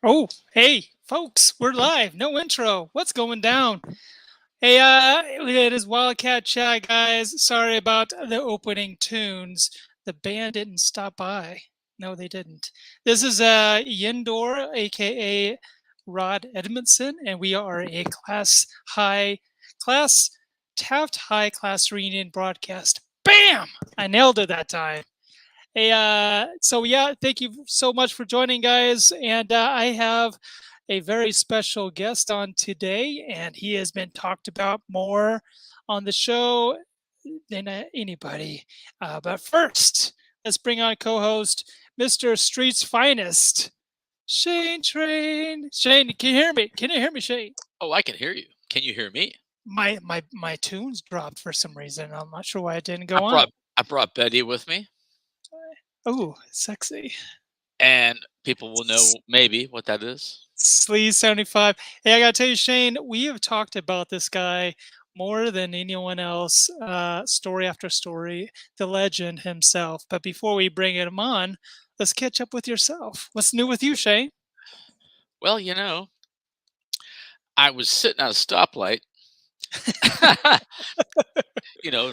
Oh, hey, folks, we're live. No intro. What's going down? Hey, it is Wildcat Chat, guys. Sorry about the opening tunes. The band didn't stop by. No, they didn't. This is YeNDoR, aka Rod Edmondson, and we are a Taft High class reunion broadcast. Bam! I nailed it that time. Hey, so yeah, thank you so much for joining, guys. And I have a very special guest on today, and he has been talked about more on the show than anybody. But first, let's bring on co-host Mr. Street's Finest, Shane Train. Shane, can you hear me? Can you hear me, Shane? Oh, I can hear you. Can you hear me? My tunes dropped for some reason. I'm not sure why it didn't go on. I brought Betty with me. Oh, sexy. And people will know maybe what that is. Sleaze 75. Hey, I gotta tell you, Shane, we have talked about this guy more than anyone else, story after story, the legend himself. But before we bring him on, let's catch up with yourself. What's new with you, Shane? Well, I was sitting at a stoplight.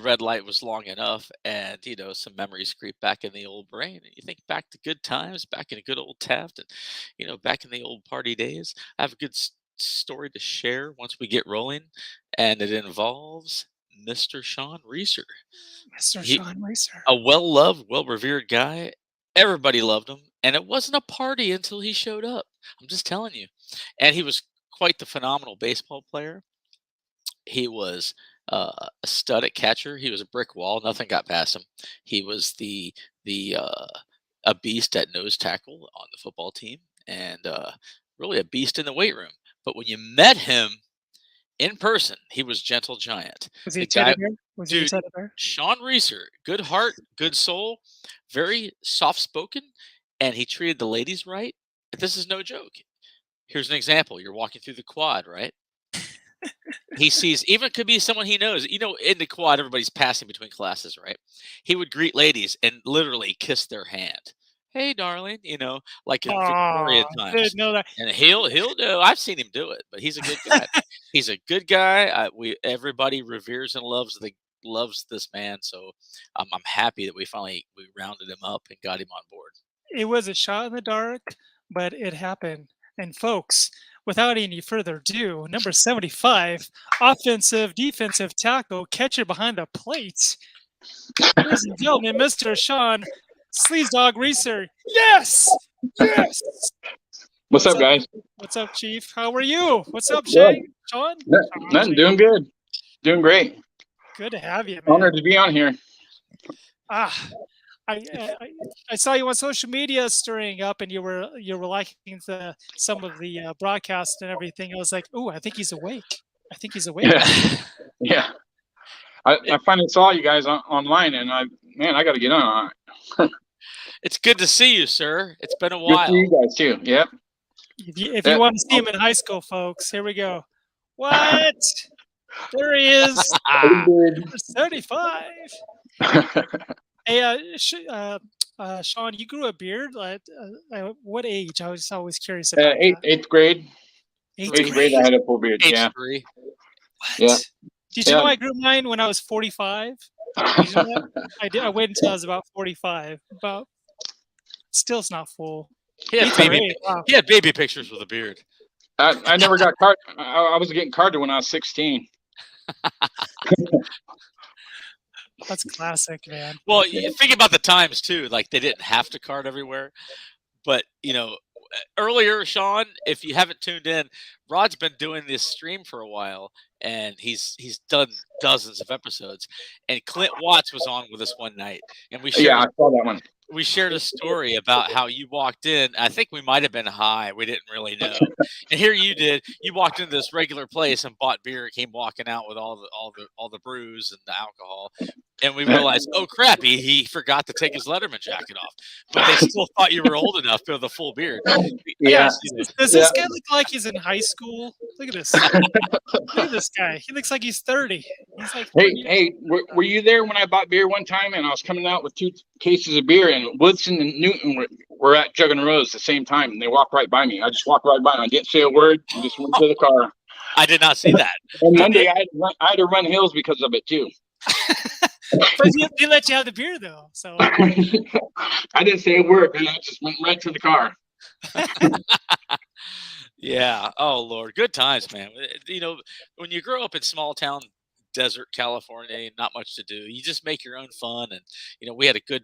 Red light was long enough, and some memories creep back in the old brain, and you think back to good times, back in a good old Taft, and back in the old party days. I have a good story to share once we get rolling, and it involves Mr. Sean Reeser. Sean Reeser, a well-loved, well-revered guy. Everybody loved him, and it wasn't a party until he showed up. I'm just telling you. And he was quite the phenomenal baseball player. He was a stud at catcher. He was a brick wall. Nothing got past him. He was a beast at nose tackle on the football team, and really a beast in the weight room. But when you met him in person, he was gentle giant. Was he a teddy bear? Was Dude, he a teddy bear? Sean Reeser, good heart, good soul, very soft-spoken, and he treated the ladies right. This is no joke. Here's an example. You're walking through the quad, right? He sees, even could be someone he knows. In the quad, everybody's passing between classes, right? He would greet ladies and literally kiss their hand. Hey, darling, like in Victorian times. Didn't know that. And he'll do. I've seen him do it, but he's a good guy. He's a good guy. Everybody reveres and loves this man. So I'm happy that we rounded him up and got him on board. It was a shot in the dark, but it happened. And folks, without any further ado, number 75, offensive, defensive tackle, catcher behind the plate. Ladies and gentlemen, Mr. Sean Sleaze Dog Reeser. Yes! Yes! What's up, guys? What's up, Chief? How are you? What's up, Shane? Sean? Nothing, doing good. Doing great. Good to have you, man. Honored to be on here. I saw you on social media stirring up, and you were liking some of the broadcasts and everything. I was like, oh, I think he's awake. Yeah. I finally saw you guys online, and I got to get on it. It's good to see you, sir. It's been a while. Good to see you guys too. Yep. If you want to see him in high school, folks, here we go. What? There he is. 35. Hey, Sean, you grew a beard. What age? I was always curious about eighth grade. Eighth grade, I had a full beard. Age yeah. 3. What? Yeah. Did you know I grew mine when I was 45? Did you know that? I waited until I was about 45. Still, it's not full. He had baby pictures with a beard. I never got carded. I was getting carded when I was 16. That's classic, man. Well, you think about the times too. Like they didn't have to card everywhere, but earlier, Sean, if you haven't tuned in, Rod's been doing this stream for a while, and he's done dozens of episodes. And Clint Watts was on with us one night, and I saw that one. We shared a story about how you walked in. I think we might have been high. We didn't really know. And here you did. You walked into this regular place and bought beer. Came walking out with all the brews and the alcohol. And we realized, oh crap, he forgot to take his Letterman jacket off. But they still thought you were old enough to have the full beard. Yeah. Does this guy look like he's in high school? Look at this. Look at this guy. He looks like he's 30. He's like 40. Hey, were you there when I bought beer one time and I was coming out with 2 cases of beer and Woodson and Newton were at Jug and Rose at the same time and they walked right by me. I just walked right by them. I didn't say a word. I just went to the car. I did not see that. And Monday I had to run hills because of it too. But he let you have the beer though. So I didn't say a word, and I just went right to the car. Yeah. Oh Lord, good times, man. You know, when you grow up in small town, desert California, not much to do. You just make your own fun, and you know, we had a good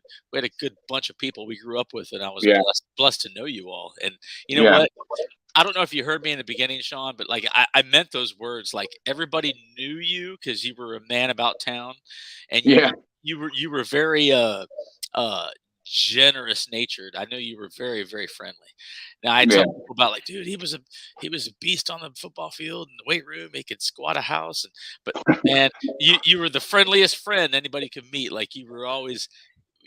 bunch of people we grew up with, and I was blessed to know you all. And you know what? I don't know if you heard me in the beginning, Sean, but like I meant those words. Like everybody knew you because you were a man about town, and you were very generous natured. I know you were very, very friendly. Now I tell people about like, dude, he was a beast on the football field and the weight room. He could squat a house, but man, you were the friendliest friend anybody could meet. Like you were always.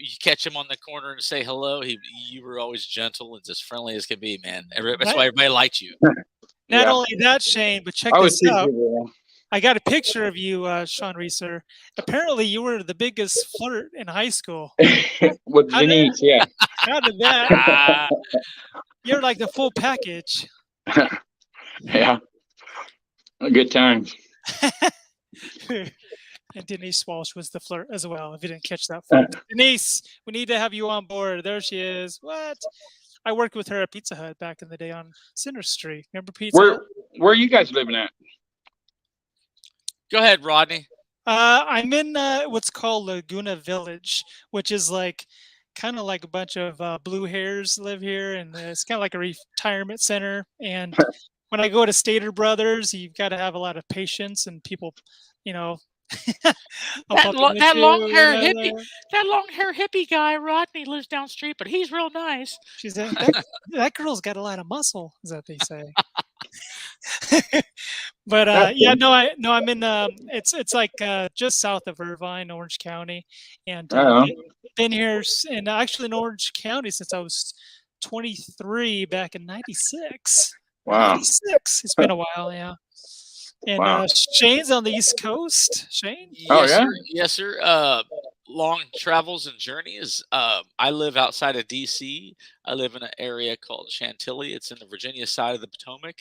You catch him on the corner and say hello. You were always gentle and as friendly as could be, man. That's why everybody liked you. Not only that, Shane, but check this out. I got a picture of you, Sean Reeser. Apparently, you were the biggest flirt in high school. With Denise, How did that? You're like the full package. Yeah. Good times. And Denise Walsh was the flirt as well, if you didn't catch that. Folks. Denise, we need to have you on board. There she is. What? I worked with her at Pizza Hut back in the day on Center Street. Remember Pizza Hut? Where are you guys living at? Go ahead, Rodney. I'm in what's called Laguna Village, which is like kind of like a bunch of blue hairs live here, and it's kind of like a retirement center. And when I go to Stater Brothers, you've got to have a lot of patience and people, you know. that long hair hippie guy, Rodney, lives down the street, but he's real nice. She's that girl's got a lot of muscle, is that they say. But I'm in it's like just south of Irvine, Orange County, and been here in actually in Orange County since I was 23 back in '96. Wow, 96. It's been a while, yeah. And Shane's on the East Coast. Shane? Yes, sir. Long travels and journeys. I live outside of DC. I live in an area called Chantilly. It's in the Virginia side of the Potomac.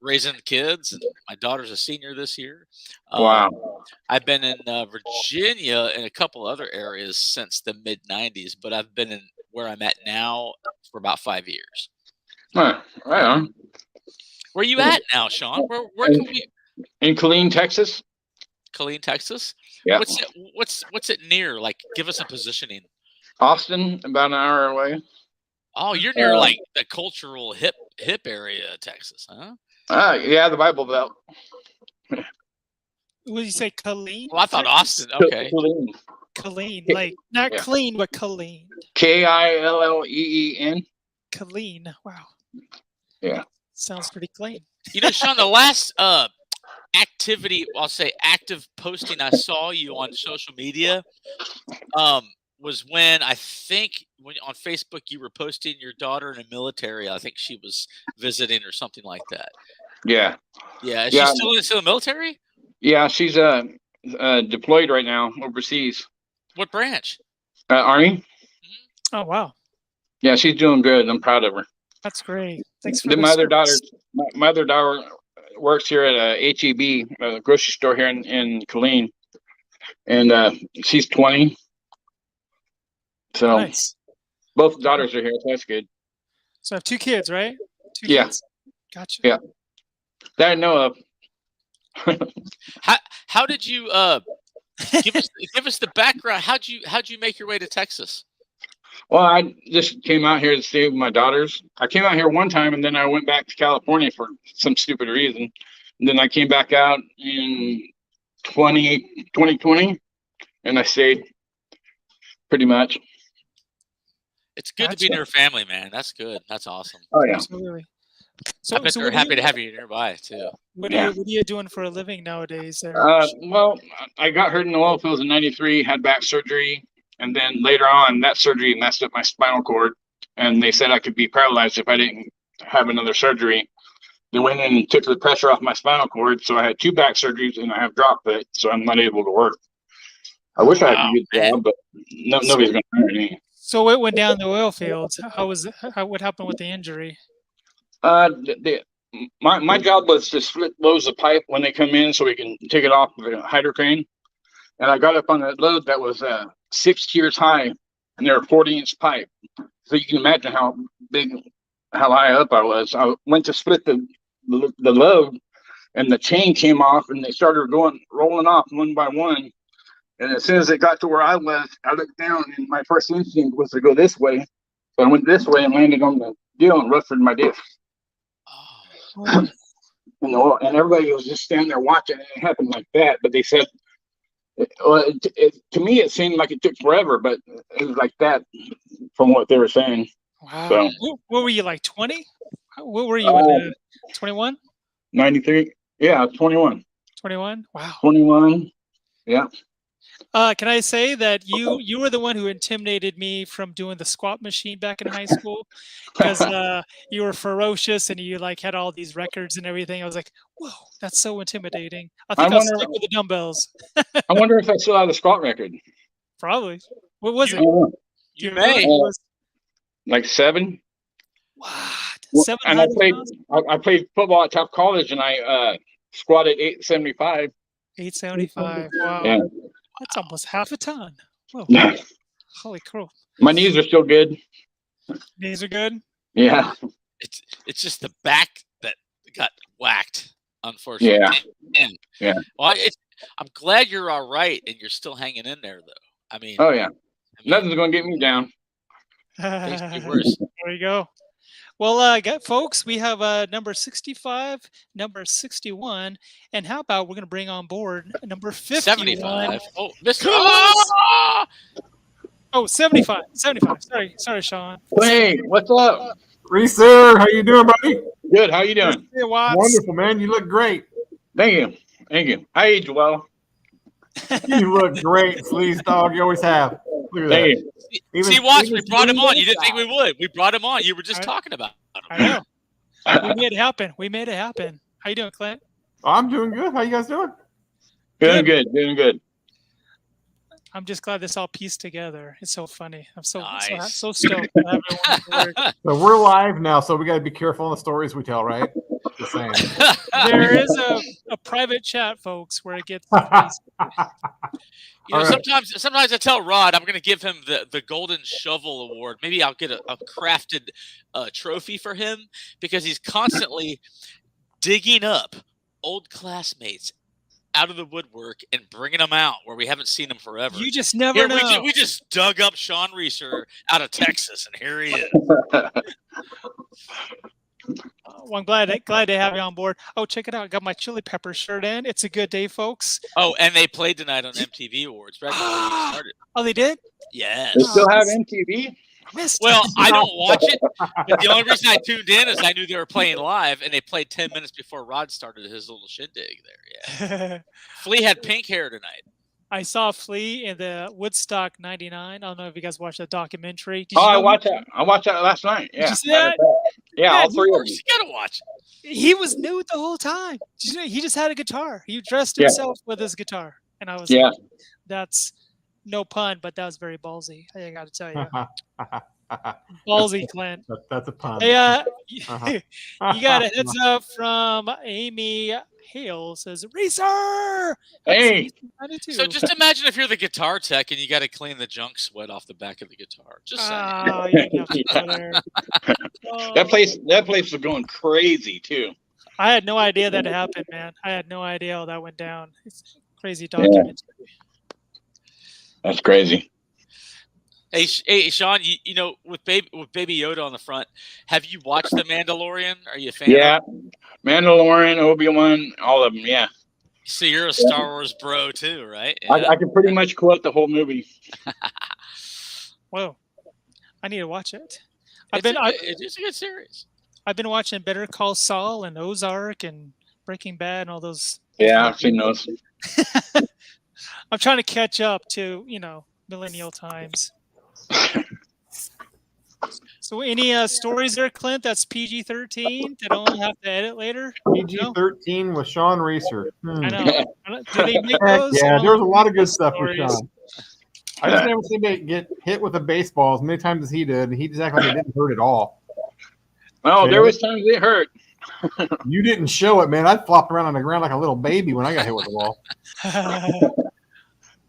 Raising kids, and my daughter's a senior this year. Wow. I've been in Virginia and a couple other areas since the mid '90s, but I've been in where I'm at now for about 5 years. Right on. Where are you at now, Sean? Where can we? In Killeen, Texas. Killeen, Texas. Yeah. What's it near? Like, give us a positioning. Austin, about an hour away. Oh, you're near like the cultural hip area of Texas, huh? Yeah, the Bible Belt. What did you say, Killeen? Well, I thought Austin. Okay. Killeen, like not clean, but Killeen. Killeen. Killeen. Wow. Yeah. Sounds pretty clean. You know, Sean, the last activity, I'll say active posting I saw you on social media was when I think on Facebook you were posting your daughter in the military. I think she was visiting or something like that. Yeah. Yeah. Is she still in the military? Yeah, she's deployed right now overseas. What branch? Army. Mm-hmm. Oh, wow. Yeah, she's doing good. I'm proud of her. That's great. Thanks for my other daughter works here at HEB, a grocery store here in Killeen, and she's 20. So nice. Both daughters are here, so that's good. So I have 2 kids, right? 2 kids. Gotcha. Yeah. That I know of. How did you give us the background? How'd you make your way to Texas? Well, I just came out here to stay with my daughters. I came out here one time, and then I went back to California for some stupid reason. And then I came back out in 2020, and I stayed pretty much. It's good to be near family, man. That's good. That's awesome. Oh, yeah. Absolutely. So, I bet so they're happy to have you nearby too. what are you doing for a living nowadays? There. Well, I got hurt in the oil fields in '93, had back surgery, and then later on, that surgery messed up my spinal cord, and they said I could be paralyzed if I didn't have another surgery. They went in and took the pressure off my spinal cord, so I had 2 back surgeries, and I have drop foot, so I'm not able to work. I wish I had a good job, but nobody's going to hire me. So it went down the oil fields. What happened with the injury? My job was to split loads of pipe when they come in so we can take it off the hydro crane. And I got up on a load that was 6 tiers high, and they were 40-inch pipe. So you can imagine how high up I was. I went to split the load, and the chain came off, and they started rolling off one by one. And as soon as it got to where I was, I looked down, and my first instinct was to go this way. So I went this way and landed on the deal and ruptured my disc. And everybody was just standing there watching, and it happened like that. But they said, to me, it seemed like it took forever, but it was like that from what they were saying. Wow. So, what were you, like 20? What were you, 21? 93? Yeah, 21. 21? Wow. 21. Yeah. Can I say that you were the one who intimidated me from doing the squat machine back in high school, because you were ferocious and you like had all these records and everything. I was like, whoa, that's so intimidating. I think I'll stick with the dumbbells. I wonder if I still have the squat record. Probably. What was it? You may. Like 7. What? 7. And I played football at Taft College, and I squatted 875. 875. Wow. Yeah. That's almost half a ton. Whoa. Holy crow. My knees are still good. Knees are good? Yeah. It's just the back that got whacked, unfortunately. Yeah. Well, I'm glad you're all right and you're still hanging in there, though. I mean. Oh, yeah. Nothing's going to get me down. Worse. There you go. Well, folks, we have number 65, number 61, and how about we're going to bring on board number 51. 75. Oh, Mr. Oh, 75. 75. Sorry, Sean. Hey, what's up? Reese, how you doing, buddy? Good. How you doing? Wonderful, man. You look great. Thank you. I age well. You look great, sleaze dog. You always have. Look at that. See, watch, we brought him on. You didn't think we would. We brought him on. You were just talking about him. I know. We made it happen. How you doing, Clint? I'm doing good. How you guys doing? Doing good. I'm just glad this all pieced together. It's so funny. I'm so Nice. so stoked to have everyone on board. So we're live now, so we got to be careful on the stories we tell, right? Just saying. There is a private chat, folks, where it gets crazy. You know, sometimes I tell Rod I'm going to give him the Golden Shovel Award. Maybe I'll get a crafted trophy for him because he's constantly digging up old classmates out of the woodwork and bringing them out where we haven't seen them forever. You just never know. We just dug up Sean Reeser out of Texas, and here he is. Well, I'm glad to have you on board. Oh, check it out. I got my Chili Pepper shirt in. It's a good day, folks. Oh, and they played tonight on MTV Awards right before you started. Oh, they did? Yes. They still have MTV? Well, I don't watch it, but the only reason I tuned in is I knew they were playing live, and they played 10 minutes before Rod started his little shindig there. Yeah. Flea had pink hair tonight. I saw Flea in the Woodstock '99. I don't know if you guys watched that documentary. I watched that. I watched that last night. Yeah. Did you see that? Yeah, all 3 of them. You gotta watch it. He was nude the whole time. He just had a guitar. He dressed himself with his guitar, and I was like, "That's no pun, but that was very ballsy." I got to tell you, ballsy, Clint. That's a pun. Hey, you got a heads up from Amy Hale. Says, "Reeser." Hey. So just imagine if you're the guitar tech and you got to clean the junk sweat off the back of the guitar. Just saying. That place was going crazy too. I had no idea that happened, man. I had no idea how that went down. It's a crazy documentary. That's crazy. Hey, Sean, you know, with Baby Yoda on the front, have you watched The Mandalorian? Are you a fan? Yeah, Mandalorian, Obi-Wan, all of them. Yeah. So you're a Star Wars bro too, right? Yeah. I can pretty much quote the whole movie. Whoa, I need to watch it. It is a good series. I've been watching Better Call Saul and Ozark and Breaking Bad and all those. Yeah, I've seen those. I'm trying to catch up to, millennial times. So any stories there, Clint, that's PG-13 that I'll have to edit later? PG-13 with Sean Reeser. I know. Do they make Heck those? yeah, there's a lot of good stuff with stories. Sean. I just never seen him get hit with a baseball as many times as he did, and he just acted like it didn't hurt at all. Oh, there was times it hurt. You didn't show it, man. I flopped around on the ground like a little baby when I got hit with the ball.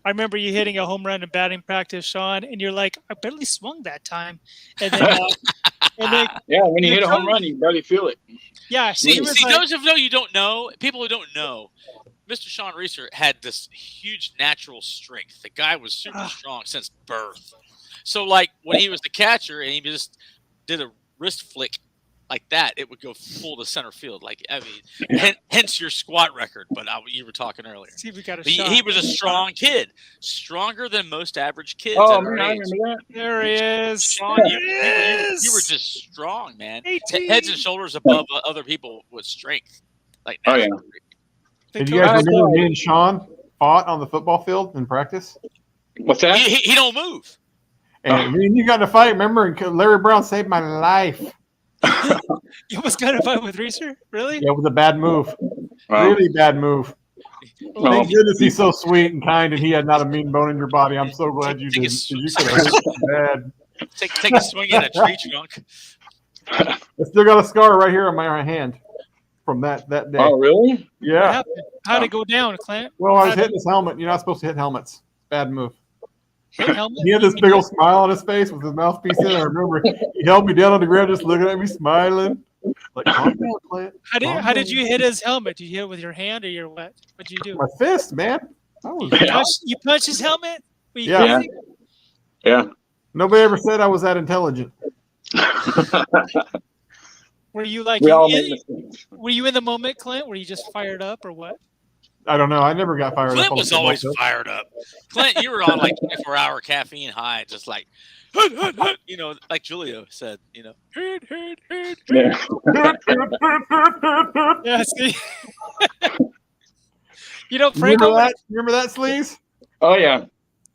I remember you hitting a home run in batting practice, Sean, and you're like, I barely swung that time. And then, yeah, when you hit a home run, you barely feel it. Yeah. See, those of you don't know, people who don't know, Mr. Sean Reeser had this huge natural strength. The guy was super strong since birth. So, like, when he was the catcher and he just did a wrist flick like that, it would go full to center field. Like, I mean, hence your squat record. But you were talking earlier. See if we got a shot. He was a strong kid, stronger than most average kids. Oh, man, I remember that. There he is. Sean, you were just strong, man. 18. Heads and shoulders above other people with strength. Like, oh yeah. Did you guys remember me and Sean fought on the football field in practice? What's that? He don't move. And me and you got in a fight, remember? And Larry Brown saved my life. You almost got a fight with Reeser? Really? Yeah, it was a bad move. Wow. Really bad move. Thank goodness he's so sweet and kind, and he had not a mean bone in your body. I'm so glad you didn't. You could have hurt bad. Take a swing at a tree trunk. I still got a scar right here on my hand from that day. Oh, really? Yeah. How'd it go down, Clint? Well, I was hitting his helmet. You're not supposed to hit helmets. Bad move. Hit helmet? He had this big old smile on his face with his mouthpiece in. I remember he held me down on the ground just looking at me, smiling. Like, calm down, Clint. How did you hit his helmet? Did you hit it with your hand or your what? What'd you do? My fist, man. You punched his helmet? Yeah. Yeah. Nobody ever said I was that intelligent. Were you like, were you in the moment, Clint? Were you just fired up or what? I don't know. I never got fired up. Clint was always fired up. Clint, you were on like 24-hour caffeine high, just like, like Julio said, Yeah, see? Franco. Remember that, Sleaze? Oh, yeah.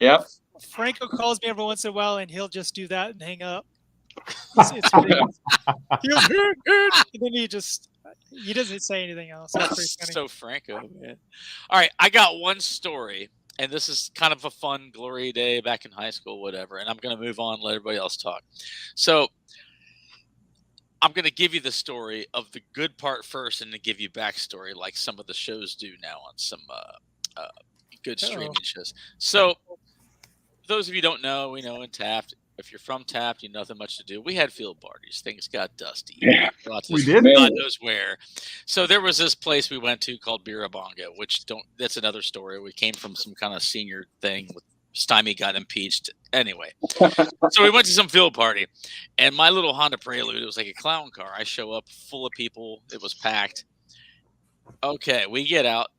Yep. Franco calls me every once in a while, and he'll just do that and hang up. It's pretty, and then he doesn't say anything else. That's pretty funny. So Franco, man. All right, I got one story, and this is kind of a fun glory day back in high school, whatever, and I'm going to move on and let everybody else talk. So I'm going to give you the story of the good part first and to give you backstory like some of the shows do now on some good streaming shows. So those of you who don't know, we know in Taft, if you're from Taft, you know nothing much to do. We had field parties. Things got dusty. Yeah, we did. God knows where. So there was this place we went to called Birabonga, that's another story. We came from some kind of senior thing with Stymie got impeached. Anyway, so we went to some field party, and my little Honda Prelude, it was like a clown car. I show up full of people. It was packed. Okay, we get out.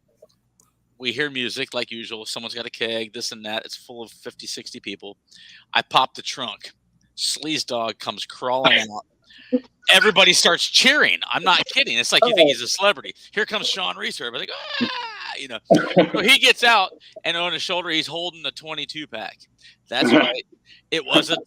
We hear music like usual. Someone's got a keg, this and that. It's full of 50, 60 people. I pop the trunk. Sleaze Dog comes crawling out. Everybody starts cheering. I'm not kidding. It's like you think he's a celebrity. Here comes Sean Reeser. Everybody's like, So he gets out, and on his shoulder, he's holding a 22-pack. That's right. It was a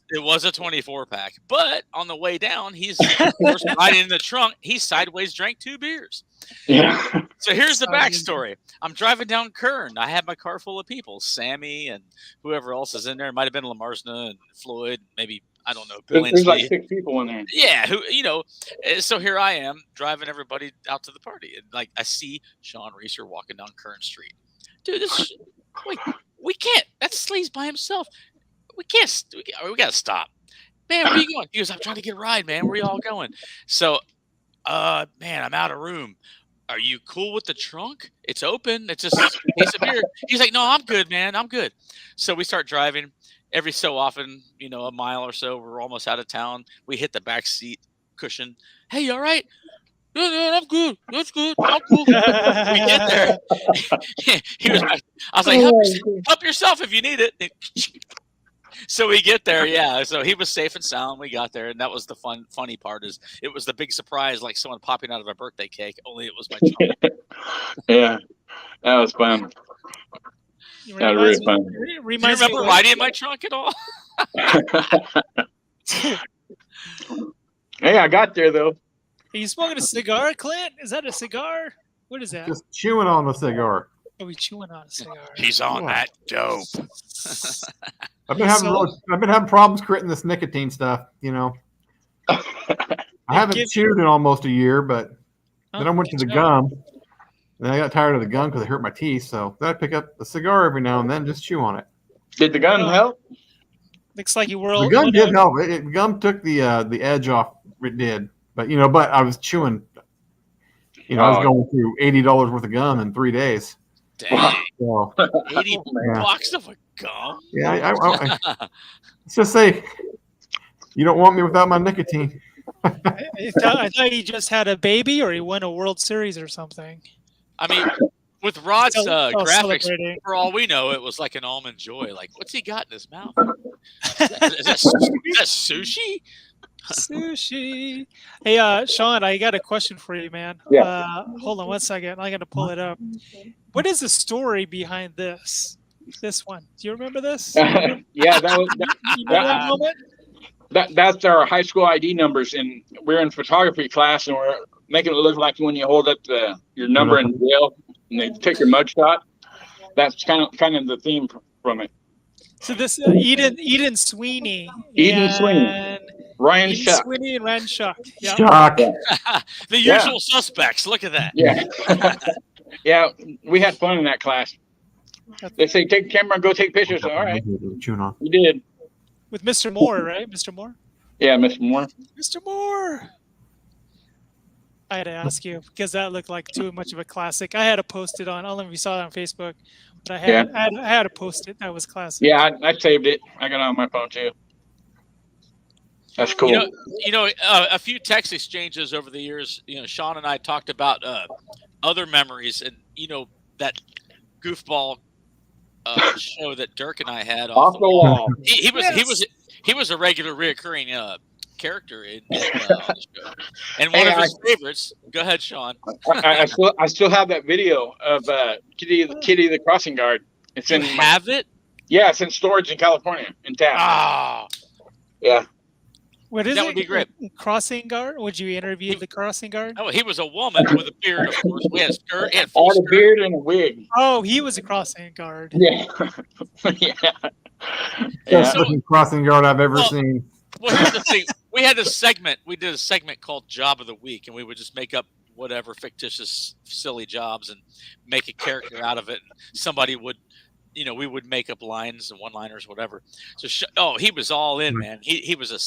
24-pack. But on the way down, he's right in the trunk. He sideways drank 2 beers. Yeah. So here's the backstory. I'm driving down Kern. I had my car full of people. Sammy and whoever else is in there. It might have been Lamarsna and Floyd, maybe, I don't know. There's like 6 people in there. Yeah, so here I am driving everybody out to the party. And like I see Sean Reeser walking down Kern Street. Dude, we can't. That's Sleaze by himself. We can't. We got to stop. Man, where are you going? He goes, I'm trying to get a ride, man. Where are y'all going? So, man, I'm out of room. Are you cool with the trunk? It's open. It's just a case of beer. He's like, no, I'm good, man. I'm good. So we start driving. Every so often, a mile or so, we're almost out of town. We hit the back seat cushion. Hey, you all right? Yeah, man, I'm good. That's good. I'm cool. We get there. I was like, help yourself if you need it. So we get there, yeah. So he was safe and sound. We got there, and that was the funny part. Is it was the big surprise, like someone popping out of a birthday cake. Only it was my trunk. Yeah, that was fun. That was really fun. Do you remember riding in my trunk at all? Hey, I got there though. Are you smoking a cigar, Clint? Is that a cigar? What is that? Just chewing on the cigar. Are we chewing on a cigar? He's on that dope. I've been having problems creating this nicotine stuff. You know, I haven't chewed in almost a year, but then I went to the gum. And I got tired of the gum because it hurt my teeth. So then I pick up a cigar every now and then, just chew on it. Did the gun help? Looks like you were. The gum did help. The gum took the edge off. It did, but but I was chewing. I was going through $80 worth of gum in 3 days. Dang. So, $80 of a gum. Yeah, let's just say you don't want me without my nicotine. I thought he just had a baby, or he won a World Series or something. I mean, with Rod's graphics, for all we know, it was like an almond joy. Like, what's he got in his mouth? Is that sushi? Sushi. Hey, Sean, I got a question for you, man. Yeah. Hold on one second. I got to pull it up. What is the story behind this? This one. Do you remember this? Yeah, that's our high school ID numbers, and we're in photography class, and we're making it look like when you hold up your number in jail and they take your mugshot. That's kind of the theme from it. So this Eden Sweeney. Sweeney. Ryan Shuck. Sweeney and Ryan Shuck. Yeah. Shuck. The usual suspects. Look at that. Yeah. Yeah, we had fun in that class. They say, take the camera and go take pictures. All right. We did. With Mr. Moore, right? Mr. Moore? Yeah, Mr. Moore. Mr. Moore. I had to ask you because that looked like too much of a classic. I had to post it on. I don't know if you saw it on Facebook, but I had to post it. That was classic. Yeah, I saved it. I got it on my phone too. That's cool. A few text exchanges over the years. Sean and I talked about other memories, and that goofball show that Dirk and I had off the wall. He was a regular reoccurring character in on the show, and one of his favorites. Go ahead, Sean. I still have that video of Kitty the crossing guard. It's in. Have it? Yeah, it's in storage in California in Taft. Ah, yeah. What is that it? Would be great. Crossing guard? Would you interview the crossing guard? Oh, he was a woman with a beard, of course. We had a skirt. Had a beard and a wig. Oh, he was a crossing guard. Yeah. Best looking crossing guard I've ever seen. Well, here's the thing. We had a segment. We did a segment called Job of the Week, and we would just make up whatever fictitious, silly jobs and make a character out of it. Somebody would, we would make up lines and one-liners, whatever. So, he was all in, man. He was a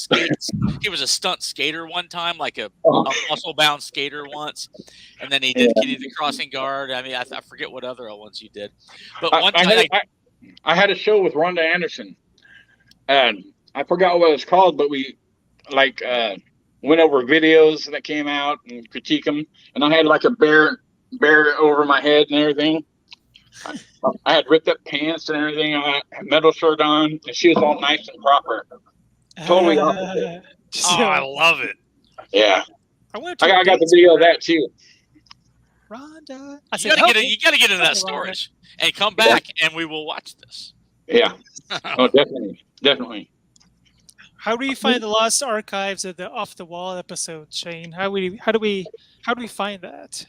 he was a stunt skater one time, like a muscle-bound skater once, and then he did Kitty the Crossing Guard. I mean, I forget what other ones you did, but one time I had a show with Rhonda Anderson, and I forgot what it was called, but we went over videos that came out and critique them, and I had like a bear over my head and everything. I had ripped up pants and everything. I had metal shirt on, and she was all nice and proper. Totally opposite. I love it. Yeah, I got the video of that too. Rhonda, you got to get into that storage and come back, and we will watch this. Yeah. Oh, definitely. How do you find the lost archives of the Off the Wall episode, Shane? How do we find that?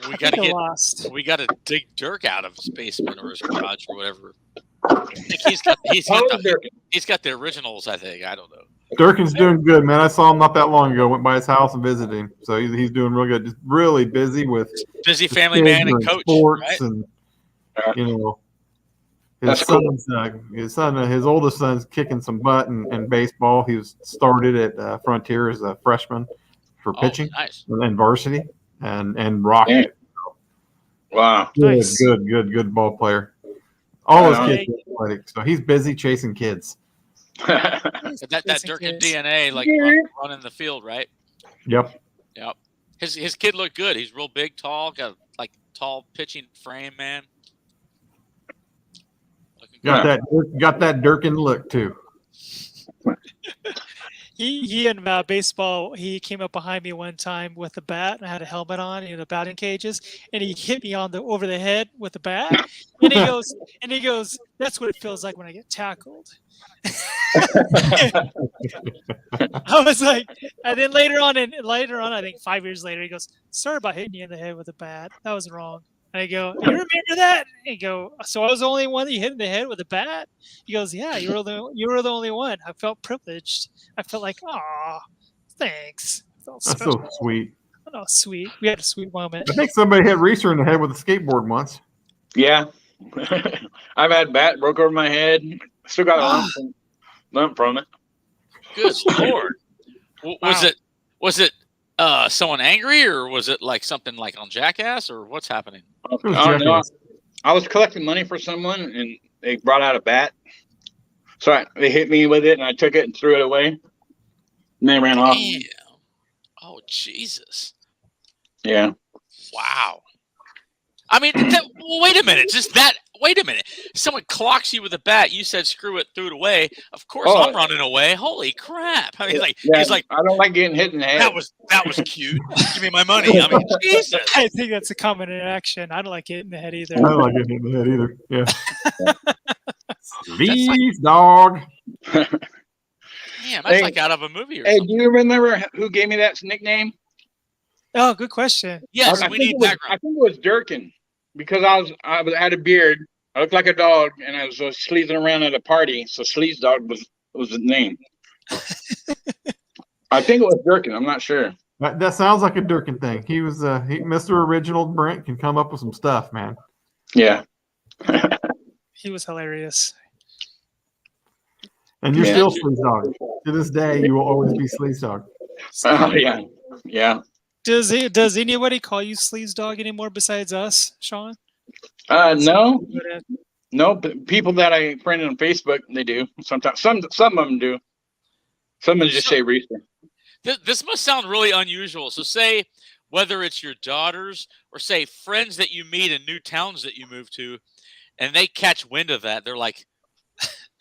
We got to dig Dirk out of his basement or his garage or whatever. I think he's got the originals. I think, I don't know. Durkin's doing good, man. I saw him not that long ago. Went by his house and visited him, so he's doing real good. Just really busy with family man and coach, sports, right? And his oldest son's kicking some butt in baseball. He was started at Frontier as a freshman for pitching, nice. And varsity and rocking it. Wow, good ball player. All his kids are athletic, so he's busy chasing kids. that Durkin DNA, like running the field, right? Yep. His kid looked good. He's real big, tall, got like tall pitching frame, man. Got that Durkin look too. He in baseball, he came up behind me one time with a bat, and I had a helmet on, the batting cages, and he hit me over the head with the bat, and he goes, "That's what it feels like when I get tackled." I was like, and then later on, I think 5 years later, he goes, "Sorry about hitting you in the head with a bat. That was wrong." And I go, "You remember that?" And he go, "So I was the only one that you hit in the head with a bat?" He goes, "Yeah, you were the only one." I felt privileged. I felt like, "Aw, thanks." That's so sweet. Oh, sweet. We had a sweet moment. I think somebody hit Reeser in the head with a skateboard once. Yeah. I've had bat broke over my head. Still got a lump from it. Good Lord. Was it someone angry, or was it like something like on Jackass, or what's happening? I don't know. I was collecting money for someone, and they brought out a bat. So they hit me with it, and I took it and threw it away. And they ran off. Oh, Jesus. Yeah. Wow. I mean, wait a minute. Wait a minute. Someone clocks you with a bat. You said, screw it, threw it away. Of course, I'm running away. Holy crap. I mean, he's like, I don't like getting hit in the head. That was cute. Give me my money. I mean, Jesus. I think that's a common interaction. I don't like getting the head either. I don't like getting hit in the head either. Yeah. Sleaze dog. Man, that's like out of a movie or something. Do you remember who gave me that nickname? Oh, good question. Yes, we need background. I think it was Durkin, because I had a beard. I looked like a dog, and I was sleazing around at a party. So Sleaze Dog was the name. I think it was Durkin. I'm not sure. That sounds like a Durkin thing. He was Mr. Original Brent can come up with some stuff, man. Yeah. He was hilarious. And you're still Sleaze Dog. To this day, you will always be Sleaze Dog. Oh, yeah. Yeah. Does anybody call you Sleaze Dog anymore besides us, Sean? No. No, but people that I friend on Facebook, they do. Sometimes some of them do. Some of them just say Reeser. This must sound really unusual. So say whether it's your daughters or say friends that you meet in new towns that you move to, and they catch wind of that, they're like,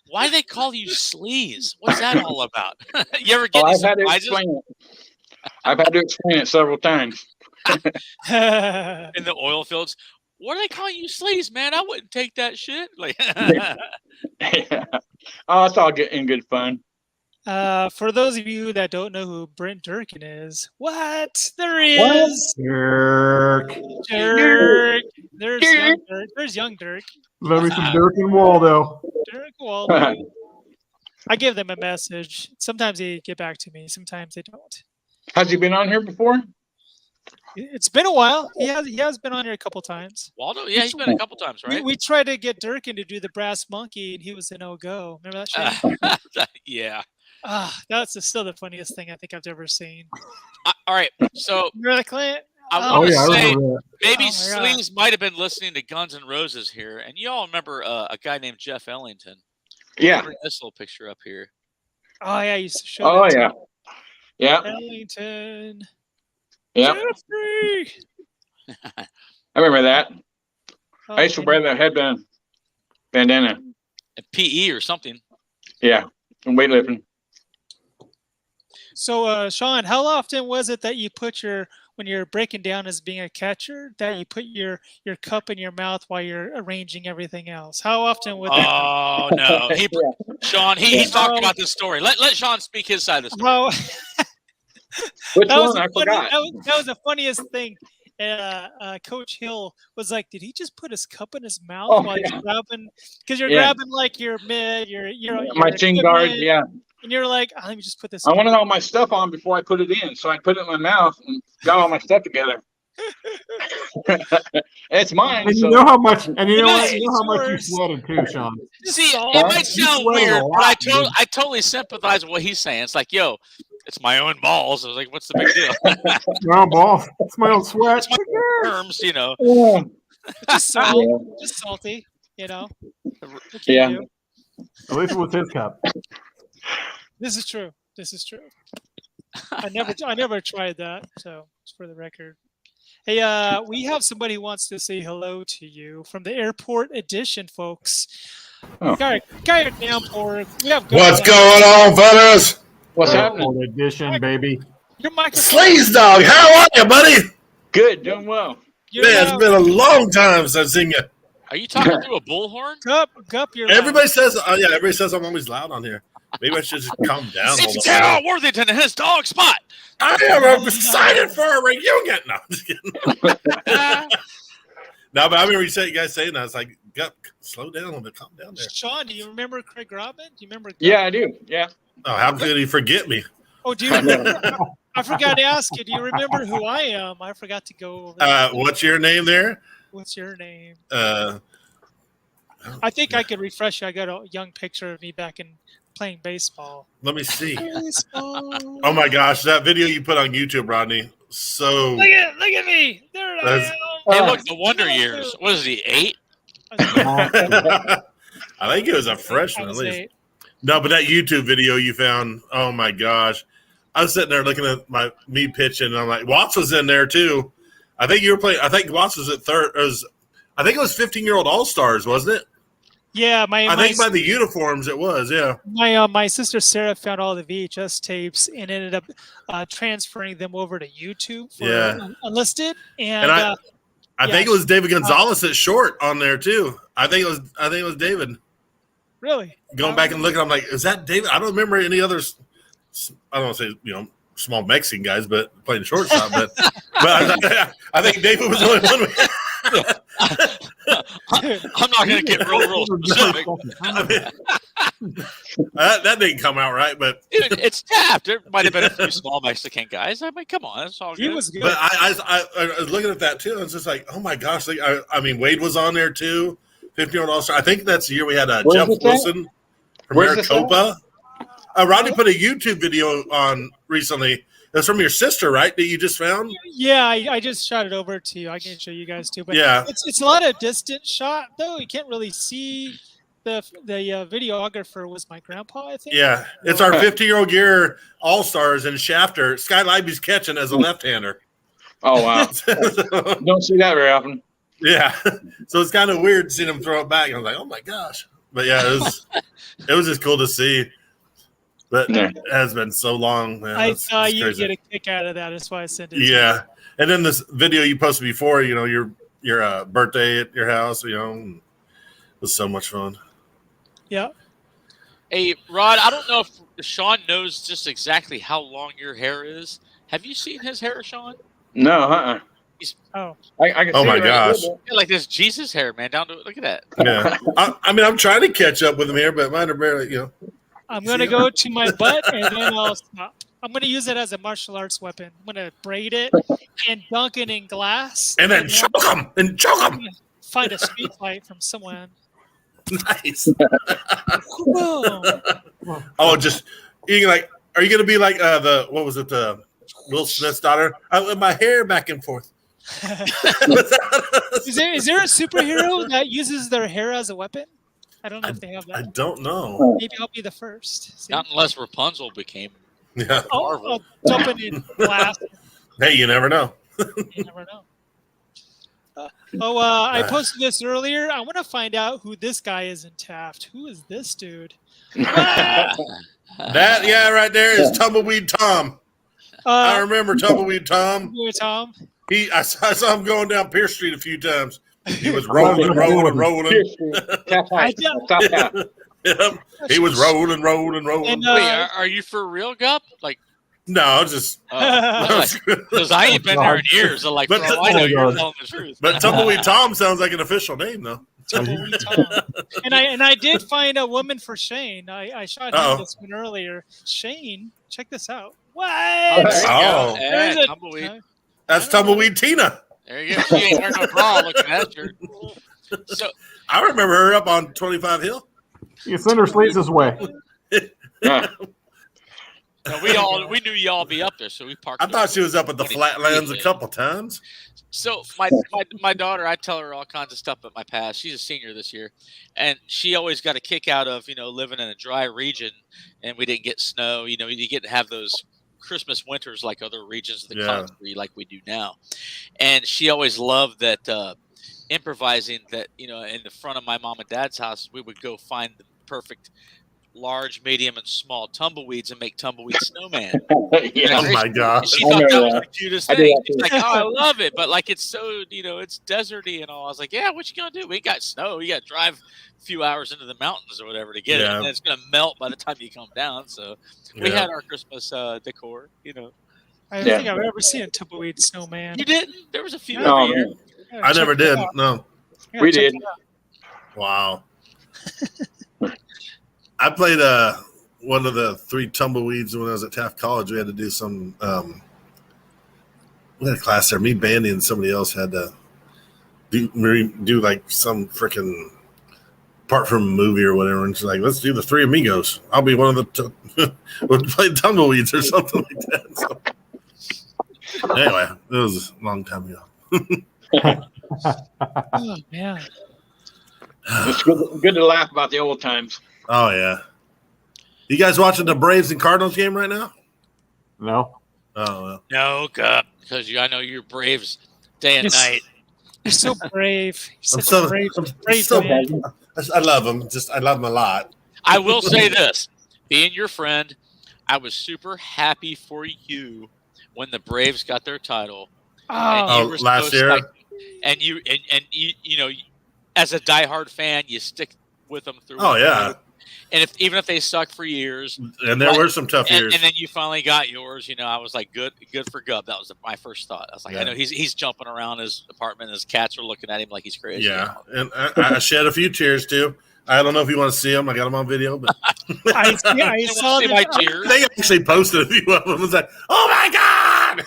why do they call you Sleaze? What's that all about? You ever get any surprises? I've had to explain it several times. In the oil fields. What are they calling you Sleaze, man? I wouldn't take that shit. Like, yeah. Oh, it's all in good fun. For those of you that don't know who Brent Durkin is, what? There he is. Dirk. There's young Dirk. Love me some Dirk and Waldo. Dirk Waldo. I give them a message. Sometimes they get back to me. Sometimes they don't. Has he been on here before? It's been a while. He has been on here a couple times. Waldo? Yeah, he's been a couple times, right? We tried to get Durkin to do the Brass Monkey, and he was a no-go. Remember that, Shane? Yeah. That's still the funniest thing I think I've ever seen. All right, so remember that, Clint? I want to say maybe Sleaze might have been listening to Guns N' Roses here, and you all remember a guy named Jeff Ellington. Yeah. Bring this little picture up here. Oh yeah, I used to show. Oh yeah. Yeah. Ellington. Yeah. Jeffrey. I remember that. I used to wear that headband, bandana. A PE or something. Yeah, and weightlifting. So, Sean, how often was it that you put when you're breaking down as being a catcher, that you put your cup in your mouth while you're arranging everything else? How often would that? Oh no, Sean, he's talked about this story. Let Sean speak his side of the story. Which one? I forgot. That was the funniest thing. Coach Hill was like, "Did he just put his cup in his mouth while he's grabbing?" Because you're grabbing like your mid, your my chin guard, yeah. And you're like, let me just put this. I wanted all my stuff on before I put it in, so I put it in my mouth and got all my stuff together. It's mine. And you know how much, and you know how much you sweated too, Sean. See, it might sound weird, but I totally sympathize with what he's saying. It's like, yo, it's my own balls. I was like, what's the big deal? My own balls. It's my own sweat. It's my germs, you know. Yeah. Just salty, you know. Yeah. At least it was his cup. This is true. I never tried that. So it's for the record. Hey, we have somebody who wants to say hello to you from the airport edition, folks. Oh. Got a downpour. We have What's going on, fellas? What's Airport happening? edition, baby. Your microphone. Sleaze Dog, how are you, buddy? Good, doing well. Man, it's been a long time since I've seen you. Are you talking through a bullhorn? Gup, you're Everybody says, everybody says I'm always loud on here. Maybe I should just calm down a It's little Terrell bit. Worthington and his dog Spot. I am excited for a reunion. No, I'm just kidding. No, but I remember you guys saying that. I was like, Gup, slow down a little bit, calm down there. Sean, do you remember Craig Graupman? Do you remember? Yeah, I do. Yeah. Oh, how could he forget me? Oh, do you remember? I forgot to ask you. Do you remember who I am? I forgot to go over that. What's your name there? What's your name? Oh, I think I could refresh you. I got a young picture of me back in playing baseball. let me see. Baseball. Oh my gosh, that video you put on YouTube, Rodney. So Look at me. There I That's- am. Hey, look, the Wonder Years. What is he, 8? I think it was a I freshman at was least. 8. No, but that YouTube video you found, oh my gosh. I was sitting there looking at me pitching, and I'm like, Watts was in there too. I think you were playing. I think Watts was at third. I think it was 15-year-old All-Stars, wasn't it? Yeah, I think by the uniforms it was, yeah. my sister Sarah found all the VHS tapes and ended up transferring them over to YouTube for Unlisted. And I think it was David Gonzalez at short on there too. I think it was David. Really? Going back and looking, I'm like, is that David? I don't remember any others. I don't want to say, small Mexican guys, but playing shortstop. But I think David was the only one. I'm not going to get real specific. That didn't come out right, but Dude, it's Taft. There might have been a few small Mexican guys. I mean, come on, that's all good. He was good. But I was looking at that too. And it's just like, oh my gosh! Like, I mean, Wade was on there too. 15-year-old All-Star. I think that's the year we had Jeff Wilson from Maricopa. Rodney put a YouTube video on recently. That's from your sister, right? That you just found? Yeah, I just shot it over to you. I can show you guys too. But Yeah. it's a lot of distant shot though. You can't really see the videographer was my grandpa, I think. Yeah, it's our 50-year-old year All-Stars and Shafter. Sky Libby's catching as a left-hander. Oh, wow. Don't see that very often. Yeah, so it's kind of weird seeing him throw it back. I was like, oh my gosh. But yeah, it was just cool to see. But it has been so long, man. I thought you'd get a kick out of that. That's why I sent it. Yeah, and then this video you posted before, your birthday at your house, it was so much fun. Yeah. Hey, Rod, I don't know if Sean knows just exactly how long your hair is. Have you seen his hair, Sean? No, Oh. I can Oh see my it right gosh. there. Yeah, like this Jesus hair, man. Down to look at that. Yeah, I mean, I'm trying to catch up with him here, but mine are barely, I'm gonna go to my butt and then I'll stop. I'm gonna use it as a martial arts weapon. I'm gonna braid it and dunk it in glass. and then choke him and choke him. Find a street fight from someone. Nice. Boom. Oh, just are you gonna be like the Will Smith's daughter? I with my hair back and forth. Is there a superhero that uses their hair as a weapon? I don't know if they have I that. don't know. Maybe I'll be the first. See? Not unless Rapunzel became. Yeah. I'll dump it in glass. Hey, you never know. You never know. I posted this earlier. I want to find out who this guy is in Taft. Who is this dude? That right there is Tumbleweed Tom. I remember Tumbleweed Tom. Tom. I saw him going down Pierce Street a few times. He was rolling. Taft High. Taft High. Yep. He was rolling. And, Wait, are you for real, Gup? Like, No, just because I ain't been there in years. So like, But- for all I know, you're telling the truth. but Tumbleweed Tom sounds like an official name though. Tumbleweed Tom. And I did find a woman for Shane. I shot him this one earlier. Shane, check this out. What? Oh. There's Hey, a- Tumbleweed. That's Tumbleweed Tina. There you go. She ain't wearing no bra looking at you. So, I remember her up on 25 Hill. You send her sleeves this way. we knew y'all be up there, so we parked. I thought she was up at the Flatlands a couple times. So my daughter, I tell her all kinds of stuff about my past. She's a senior this year, and she always got a kick out of living in a dry region, and we didn't get snow. You get to have those Christmas winters like other regions of the country, like we do now. And she always loved that improvising that, in the front of my mom and dad's house, we would go find the perfect large, medium, and small tumbleweeds and make tumbleweed snowman. Yeah. Oh my gosh! She thought that was the cutest thing. She's like, "Oh, I love it," but like it's so, it's deserty and all. I was like, "Yeah, what you gonna do? We got snow. You got to drive a few hours into the mountains or whatever to get it, and it's gonna melt by the time you come down." So we had our Christmas decor. I don't think I've ever seen a tumbleweed snowman. You didn't? There was a few. No, I never did. No, we did. Wow. I played one of the 3 tumbleweeds when I was at Taft College. We had to do some we had a class there. Me, Bandy, and somebody else had to do like some freaking part from a movie or whatever. And she's like, "Let's do the 3 amigos. I'll be one of the we'll play tumbleweeds or something like that." So, anyway, it was a long time ago. Oh man, it's good to laugh about the old times. Oh yeah. You guys watching the Braves and Cardinals game right now? No. Oh well. No, because I know you're Braves day and night. You're so brave. You're so brave man. I love them. I love them a lot. I will say this: being your friend, I was super happy for you when the Braves got their title. Oh, last year. And you as a diehard fan, you stick with them through. Oh yeah. And even if they suck for years, and there were some tough years, and then you finally got yours, I was like, good for Gup. That was my first thought. I was like, I know he's jumping around his apartment. His cats are looking at him like he's crazy. Yeah, and I shed a few tears too. I don't know if you want to see them. I got them on video, but I saw my tears. They actually posted a few of them. It was like, oh my god!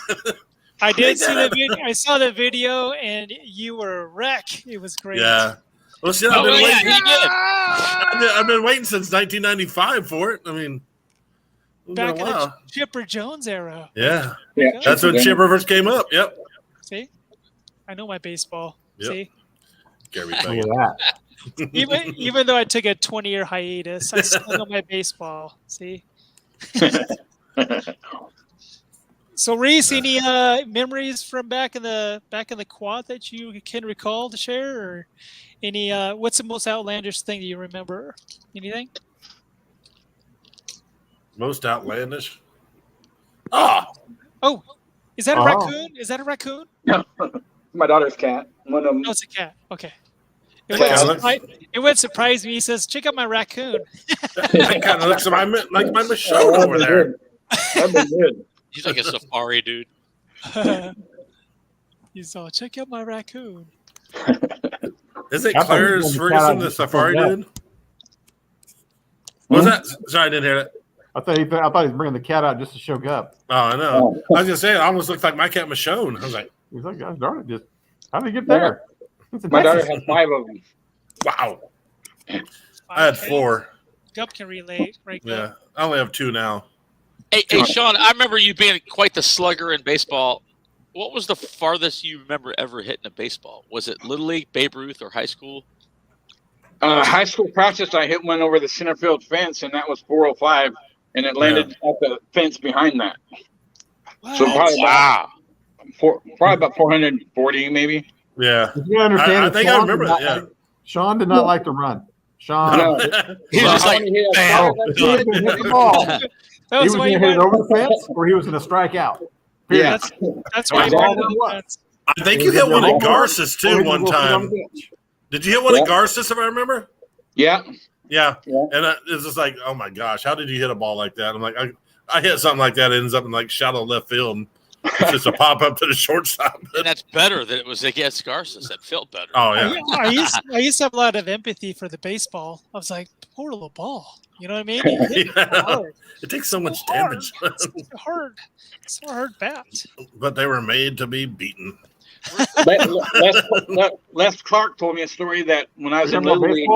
I did see the video. I saw the video, and you were a wreck. It was great. Yeah. Well, see, I've been waiting since 1995 for it. I mean, back in the Chipper Jones era. Yeah. That's when Chipper first came up. Yep. See, I know my baseball. Yep. See, look at that. even though I took a 20-year hiatus, I still know my baseball. See. So, Reese, any memories from back in the quad that you can recall to share, or any? What's the most outlandish thing that you remember? Anything? Most outlandish? Oh, is that a raccoon? Is that a raccoon? No, my daughter's cat. One of them. No, it's a cat. Okay. It would surprise me. He says, "Check out my raccoon." That kind of looks like my Michelle over there. That'd be good. He's like a safari dude. He's all, check out my raccoon. Is it Claire's Ferguson, the safari dude? What was that? Sorry, I didn't hear it. I thought he was bringing the cat out just to show Gup. Oh, I know. I was gonna say it almost looked like my cat Michonne. I was like, he's like, gosh darn it, just how did he get there? My daughter has 5 of them. Wow. I had 4. Gup can relate, right? Gup? Yeah, I only have 2 now. Hey, Sean, I remember you being quite the slugger in baseball. What was the farthest you remember ever hitting a baseball? Was it Little League, Babe Ruth, or high school? High school practice, I hit one over the center field fence, and that was 405, and it landed at the fence behind that. Wow. So probably about 440, maybe. Yeah. You understand? I think I remember that. Yeah. Sean did not like to run. Sean, he was just like, bam. That was he was going to hit it over the fence, or he was going to strike out. Yeah, that's why. I think you hit one at Garces too one time. Did you hit one at Garces, if I remember? Yeah. And it's just like, oh my gosh, how did you hit a ball like that? I'm like, I hit something like that. It ends up in like shallow left field. And it's just a pop up to the shortstop. And that's better that it was against Garces. That felt better. Oh yeah. I used to have a lot of empathy for the baseball. I was like, poor little ball. You know what I mean? It takes so much damage. It's so hard bat. But they were made to be beaten. Les Clark told me a story that when I was in Little League,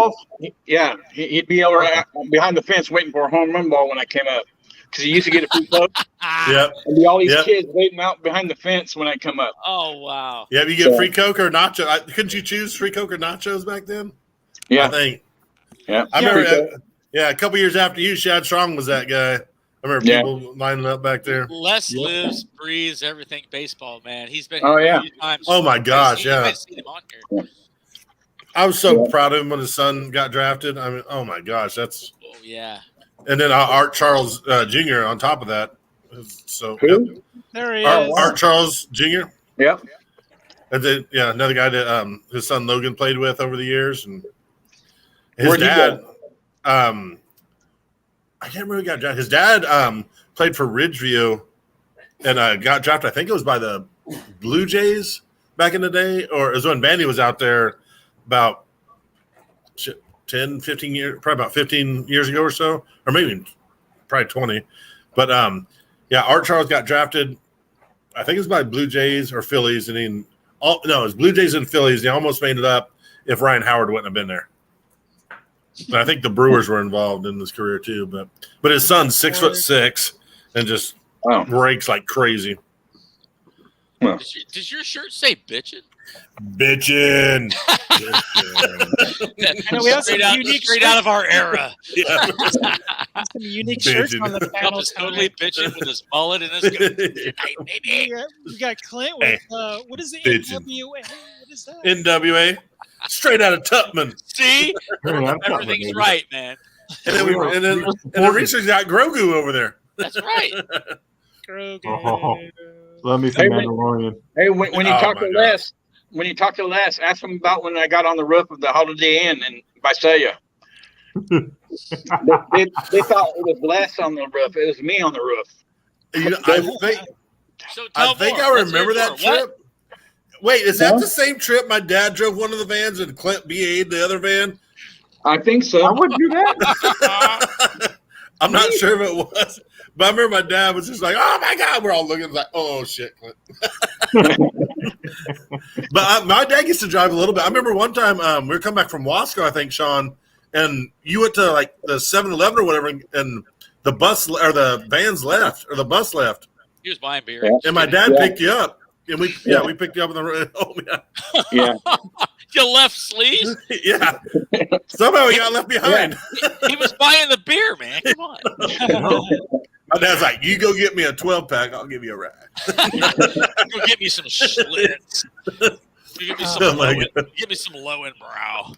he'd be over behind the fence waiting for a home run ball when I came up. Because he used to get a free coke. Yep. And be all these kids waiting out behind the fence when I come up. Oh, wow. Yeah, you get free Coke or nacho. Couldn't you choose free Coke or nachos back then? Yeah. I think. Yeah. I remember, a couple years after you, Shad Strong was that guy. I remember people lining up back there. Les lives, breathes everything baseball, man. He's been here a few times. Oh, my gosh, I've seen him on here. I was so proud of him when his son got drafted. I mean, oh my gosh, that's. Oh yeah. And then Art Charles Jr. on top of that. So who? There he Art, is. Art Charles Jr. Yep. And then another guy that his son Logan played with over the years, and his Where'd he dad. go? I can't remember who got drafted. His dad played for Ridgeview and got drafted. I think it was by the Blue Jays back in the day, or it was when Bandy was out there about 10, 15 years, probably about 15 years ago or so, or maybe probably 20. But Art Charles got drafted. I think it was by Blue Jays or Phillies, and it was Blue Jays and Phillies. They almost made it up if Ryan Howard wouldn't have been there. But I think the Brewers were involved in his career too. But his son's 6'6" and just breaks like crazy. Does your shirt say bitchin'? Bitchin'. And we have some unique straight out of our era. Yeah. some unique shirts on the panel. Just totally bitching with his mullet and his baby. We got Clint with what is the NWA? What is that? NWA, straight out of Tupman. See, everything's right, man. And then the research got Grogu over there. That's right. Grogu. Oh, love me some Mandalorian. Hey, when you talk to Les, ask him about when I got on the roof of the Holiday Inn in Visalia. they thought it was Les on the roof. It was me on the roof. I think I remember that trip. Wait, is that the same trip my dad drove one of the vans and Clint BA'd the other van? I think so. I wouldn't do that. I'm not sure if it was. But I remember my dad was just like, oh, my God. We're all looking like, oh, shit, Clint. But my dad used to drive a little bit. I remember one time we were coming back from Wasco, I think, Sean, and you went to like the 7-Eleven or whatever, and the bus or the vans left or the bus left. He was buying beer. And my dad picked you up. And we picked you up on the road. Oh, yeah. You left sleeves? Yeah. Somehow we got left behind. Yeah. He was buying the beer, man. Come on. My dad's like, you go get me a 12-pack, I'll give you a ride. Go get me some Schlitz. Give me some low-end brow.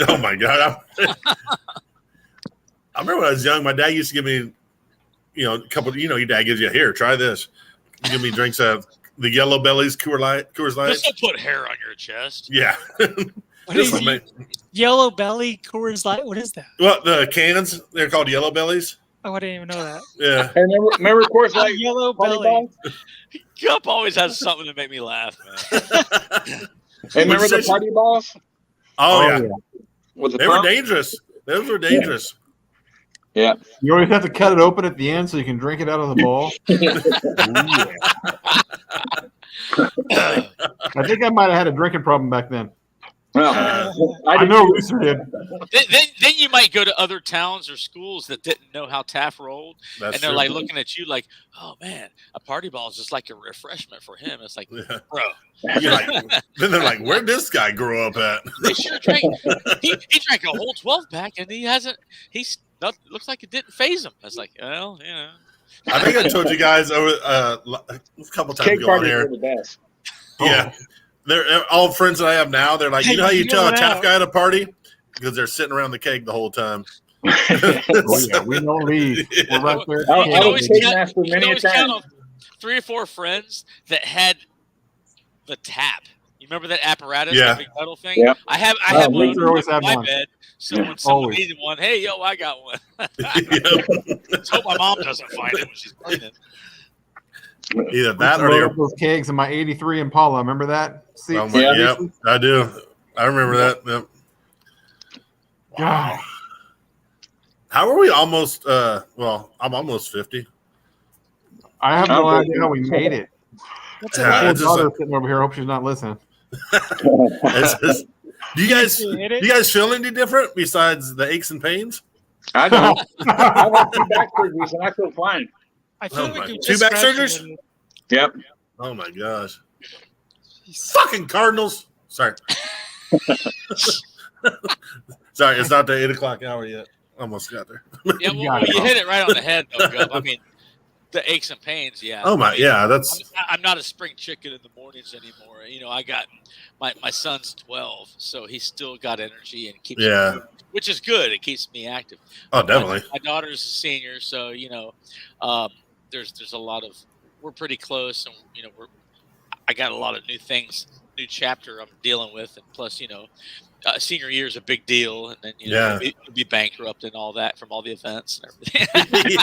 Oh, my God. I remember when I was young, my dad used to give me, a couple, your dad gives you, here, try this. You give me drinks of the Yellow Bellies, Coors Light. This will put hair on your chest. Yeah. Yellow Belly Coors Light? What is that? Well, the cans, they're called Yellow Bellies. Oh, I didn't even know that. Yeah. Hey, remember Coors Light? Yellow Belly. Gup always has something to make me laugh, man. Hey, remember the party balls? Oh, yeah. They were dangerous. Those were dangerous. Yeah. You always have to cut it open at the end so you can drink it out of the ball. I think I might have had a drinking problem back then. Well, I know Luther did. Then you might go to other towns or schools that didn't know how Taft rolled, and they're like looking at you like, "Oh man, a party ball is just like a refreshment for him." It's like, bro. Then they're like, "Where'd this guy grow up at?" They sure drank. He drank a whole 12-pack, and he hasn't. Looks like it didn't phase him. I was like, well, I think I told you guys over a couple times ago on here. The best. Yeah. They're all friends that I have now. They're like, you know how you tell a Taft guy at a party? Because they're sitting around the keg the whole time. Oh, yeah. We don't leave. We're right there. I always count 3 or 4 friends that had the tap. You remember that apparatus, that big metal thing? Yeah. I have one on my bed. So when someone needed one, hey, yo, I got one. Let's hope my mom doesn't find it when she's cleaning. Either that or those kegs in my '83 Impala. Remember that? Yep, I do. I remember that. Yep. Wow. How are we almost? I'm almost 50. I have no idea how we made it. What's My daughter sitting over here. I hope she's not listening. Do you guys feel any different besides the aches and pains? I don't. I have 2 back surgeries and I feel fine. I feel like you 2 back surgeries? Yep. Oh my gosh. Fucking Cardinals. Sorry. Sorry, it's not the 8 o'clock hour yet. Almost got there. Yeah, well, you hit it right on the head, though, Gub. I mean, The aches and pains, yeah. Oh my, yeah, I'm not a spring chicken in the mornings anymore. You know, I got my son's 12, so he's still got energy and keeps me, which is good. It keeps me active. Oh, definitely. My daughter's a senior, so you know, there's a lot of, we're pretty close, and you know, I got a lot of new things, new chapter I'm dealing with, and plus, you know, senior year is a big deal, and then you know you'll be bankrupt and all that from all the events and everything.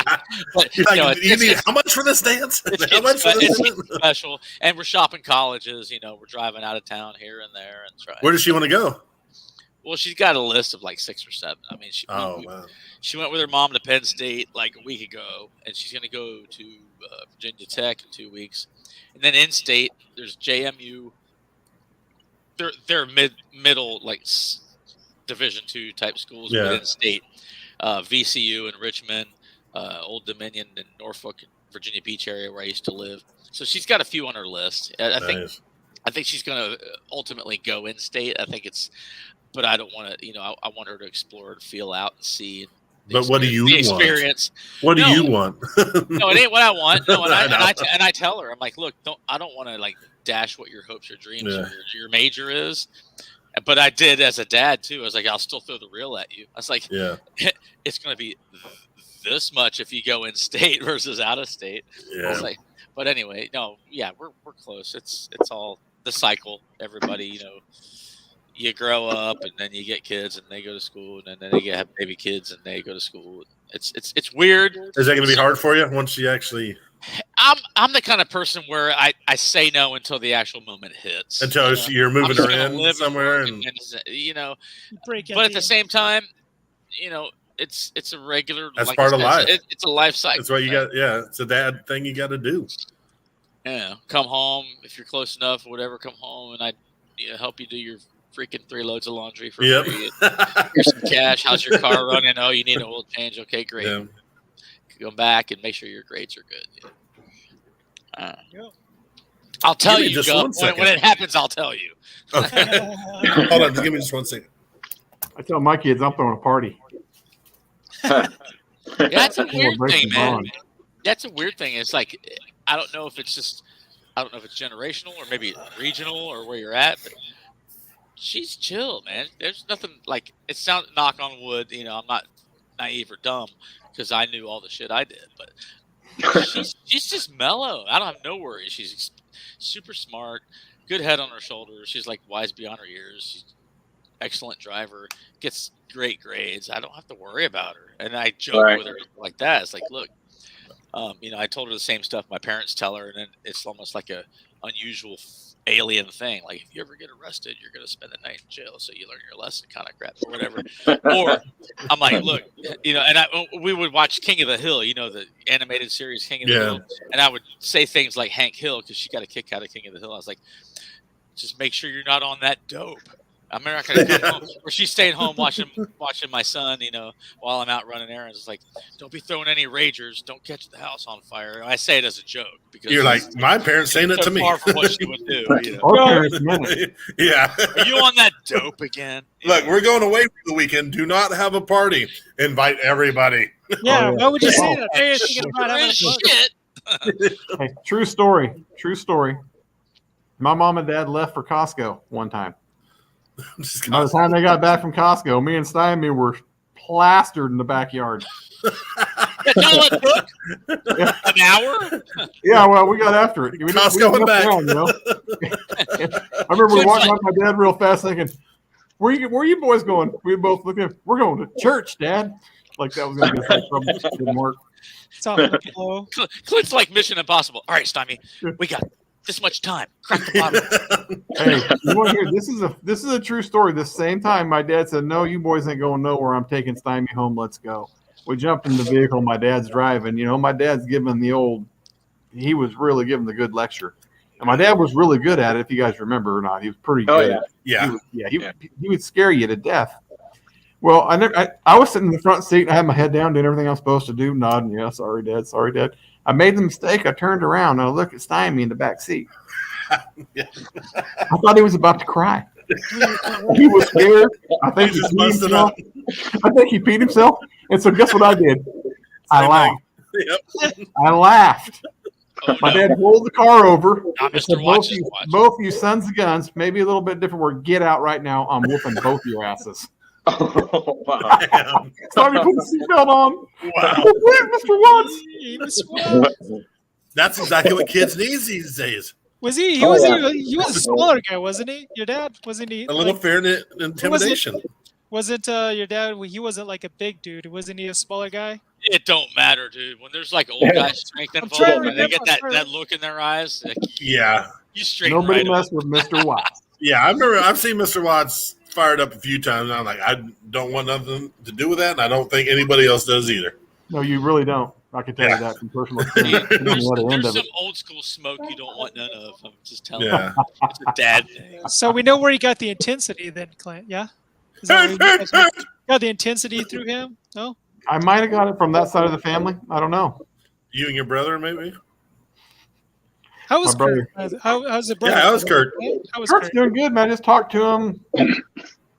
But, you know, you need how much for this dance? How much for this special? And we're shopping colleges. You know, we're driving out of town here and there and trying. Where does she want to go? Well, she's got a list of like 6 or 7. I mean, she went with her mom to Penn State like a week ago, and she's going to go to Virginia Tech in 2 weeks, and then in state there's JMU. They're middle like Division II type schools within state. VCU in Richmond, Old Dominion in Norfolk, Virginia Beach area where I used to live. So she's got a few on her list. I think she's going to ultimately go in state. I think but I don't want to. You know, I want her to explore and feel out and see. But what do you want? What do you want? No, it ain't what I want. No, and I tell her, I'm like, look, I don't want to like dash what your hopes or dreams or your major is. But I did as a dad too. I was like, I'll still throw the real at you. I was like, it's going to be this much if you go in state versus out of state. I was like, but anyway, no, we're close. It's all the cycle. Everybody, you know. You grow up and then you get kids and they go to school and then they have baby kids and they go to school. It's weird. Is that going to be hard for you once you actually? I'm the kind of person where I say no until the actual moment hits. Until you're moving her in somewhere and you know. But at the same time, you know, it's a regular. That's like part of life. It's a life cycle. That's what you got. Yeah, it's a dad thing you got to do. Yeah, come home if you're close enough, or whatever. Come home and I help you do your freaking 3 loads of laundry for free. Here's some cash. How's your car running? Oh, you need an oil change. Okay, great. Go back and make sure your grades are good. I'll tell you, when it happens, I'll tell you. Okay. Hold on, just give me just 1 second. I tell my kids I'm throwing a party. That's a weird thing, man. That's a weird thing. It's like, I don't know if it's generational or maybe regional or where you're at, but she's chill, man. There's nothing like it sounds. Knock on wood, you know. I'm not naive or dumb because I knew all the shit I did, but she's just mellow. I don't have no worries. She's super smart, good head on her shoulders. She's like wise beyond her years. She's excellent driver, gets great grades. I don't have to worry about her. And I joke with her like that. It's like, look, you know, I told her the same stuff my parents tell her, and then it's almost like a unusual alien thing. Like, if you ever get arrested, you're going to spend the night in jail, so you learn your lesson kind of crap or whatever. Or I'm like, look, you know, and we would watch King of the Hill, you know, the animated series King of the Hill. And I would say things like Hank Hill because she got a kick out of King of the Hill. I was like, just make sure you're not on that dope. I'm not going to come home. Or she's staying home watching my son, you know, while I'm out running errands. It's like, don't be throwing any ragers. Don't catch the house on fire. And I say it as a joke because you're like, my parents saying it to me. Far from what she would do. You know? Yeah. Are you on that dope again? Look, we're going away for the weekend. Do not have a party. Invite everybody. Yeah. Why would you say that? Hey, thinking about having a shit. Hey, true story. My mom and dad left for Costco one time. By the time they got back from Costco, me and Stymie were plastered in the backyard. An hour? Yeah, well, we got after it. Costco went back. Around, you know? I remember walking up my dad real fast thinking, where you boys going? We both looked at him. We're going to church, Dad. Like that was going to be trouble. Didn't work. Clint's like Mission Impossible. All right, Stymie, we got this much time. Crack the bottle. Hey, you want to hear? This is a true story. The same time, my dad said, "No, you boys ain't going nowhere. I'm taking Stymie home. Let's go." We jumped in the vehicle. My dad's driving. You know, my dad's giving the old. He was really giving the good lecture, and my dad was really good at it. If you guys remember or not, he was pretty good. He would scare you to death. Well, I was sitting in the front seat. I had my head down, doing everything I'm supposed to do, nodding. Yeah, sorry, Dad. Sorry, Dad. I made the mistake. I turned around and I looked at Stymie in the back seat. I thought he was about to cry. He was scared. I think he peed himself. And so guess what I did? I laughed. Yep. I laughed. Oh, My no. dad rolled the car over. Not and said, Mr. Watch's both you sons of guns, maybe a little bit different word. Get out right now. I'm whooping both your asses. Oh, wow. Damn. Saw me put the seatbelt on. Wow. Mr. Watts. He was swell. That's exactly what kids need these days. Was he? Oh, He was a smaller guy, wasn't he? Your dad wasn't he? A little Like, fear and intimidation. wasn't your dad? He wasn't like a big dude. Wasn't he a smaller guy? It don't matter, dude. When there's like old guy strength I'm trying involved to and they get remember. that look in their eyes, like, Yeah. you straighten Nobody right messed up. with Mr. Watts. Yeah, I've seen Mr. Watts fired up a few times. And I'm like, I don't want nothing to do with that, and I don't think anybody else does either. No, you really don't. I can tell you that from personal experience. I'm on the other end There's of some it. old school smoke you don't want none of. I'm just telling Yeah. you. It's a dad thing. So we know where he got the intensity then, Clint. Yeah. Is that where you got the intensity through him? No. I might have got it from that side of the family. I don't know. You and your brother, maybe? How was My brother. Kurt? How's the brother? Yeah, that was Kurt. How was Kurt's Kurt? doing good, man. I just talked to him.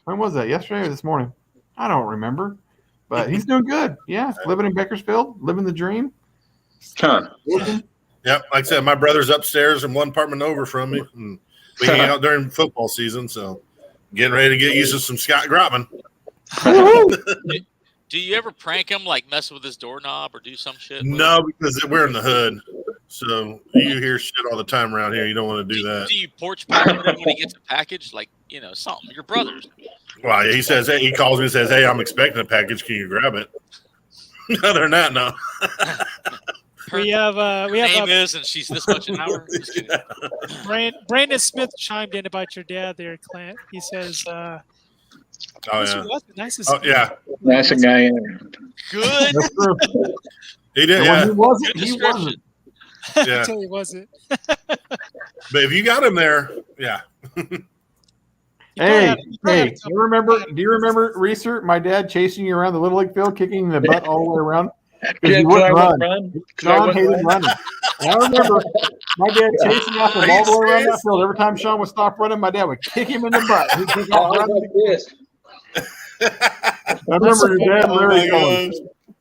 When was that? Yesterday or this morning? I don't remember. But he's doing good. Yeah. Living in Bakersfield, living the dream. Huh. Working. Yep. Like I said, my brother's upstairs and one apartment over from me. And we hang out during football season, so getting ready to get used to some Scott Graupman. Do you ever prank him, like mess with his doorknob or do some shit? with No, because we're in the hood. So you hear shit all the time around here. You don't want to do that. Do you porch pirate him when he gets a package? Like, you know, something. Your brothers. Well, he says, hey, he calls me and says, hey, I'm expecting a package. Can you grab it? Other than that, no. We have Name is, and she's this much an hour. Just kidding. Brandon Smith chimed in about your dad there, Clint. He says, Oh, Mr. yeah. Watson, nice to see Oh, yeah. That's a guy. Good. That's true. He did, And when yeah. he wasn't, Good he description. wasn't. Yeah. until he wasn't. But if you got him there, yeah. Hey, do you remember, Reeser, my dad chasing you around the Little League field, kicking the butt all the way around? Because he wouldn't run. Sean hated running. And I remember my dad chasing after him all the way around that field. Every time Sean would stop running, my dad would kick him in the butt. He'd take off running. I remember your dad, Larry, going,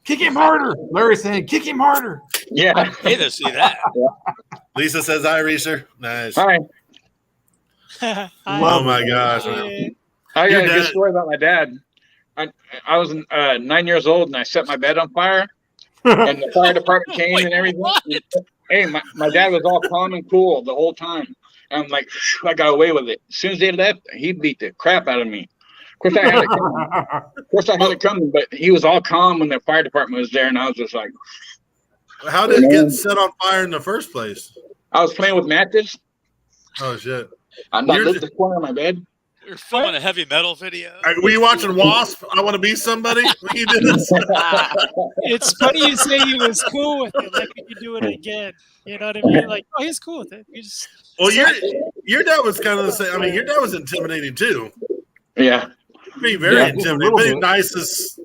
kick him harder. Larry saying, kick him harder. Yeah. Hey, to see that. Lisa says, hi, Reeser. Nice. Hi. Oh, my gosh. Man. I Your got a good dad- story about my dad. I was 9 years old and I set my bed on fire, and the fire department came and everything. Hey, my dad was all calm and cool the whole time. And I'm like, I got away with it. As soon as they left, he beat the crap out of me. Of course, I had it coming, but he was all calm when the fire department was there, and I was just like, How did it get set on fire in the first place? I was playing with matches. Oh, shit. I lit the corner of my bed. You're filming a heavy metal video. Were you watching Wasp? I want to be somebody? When you did this? It's funny you say he was cool with it, like we could do it again. You know what I mean? Like, oh, he's cool with it. He just, Well, your dad was kind of the same. I mean, your dad was intimidating too. Yeah. Very Yeah, intimidating. But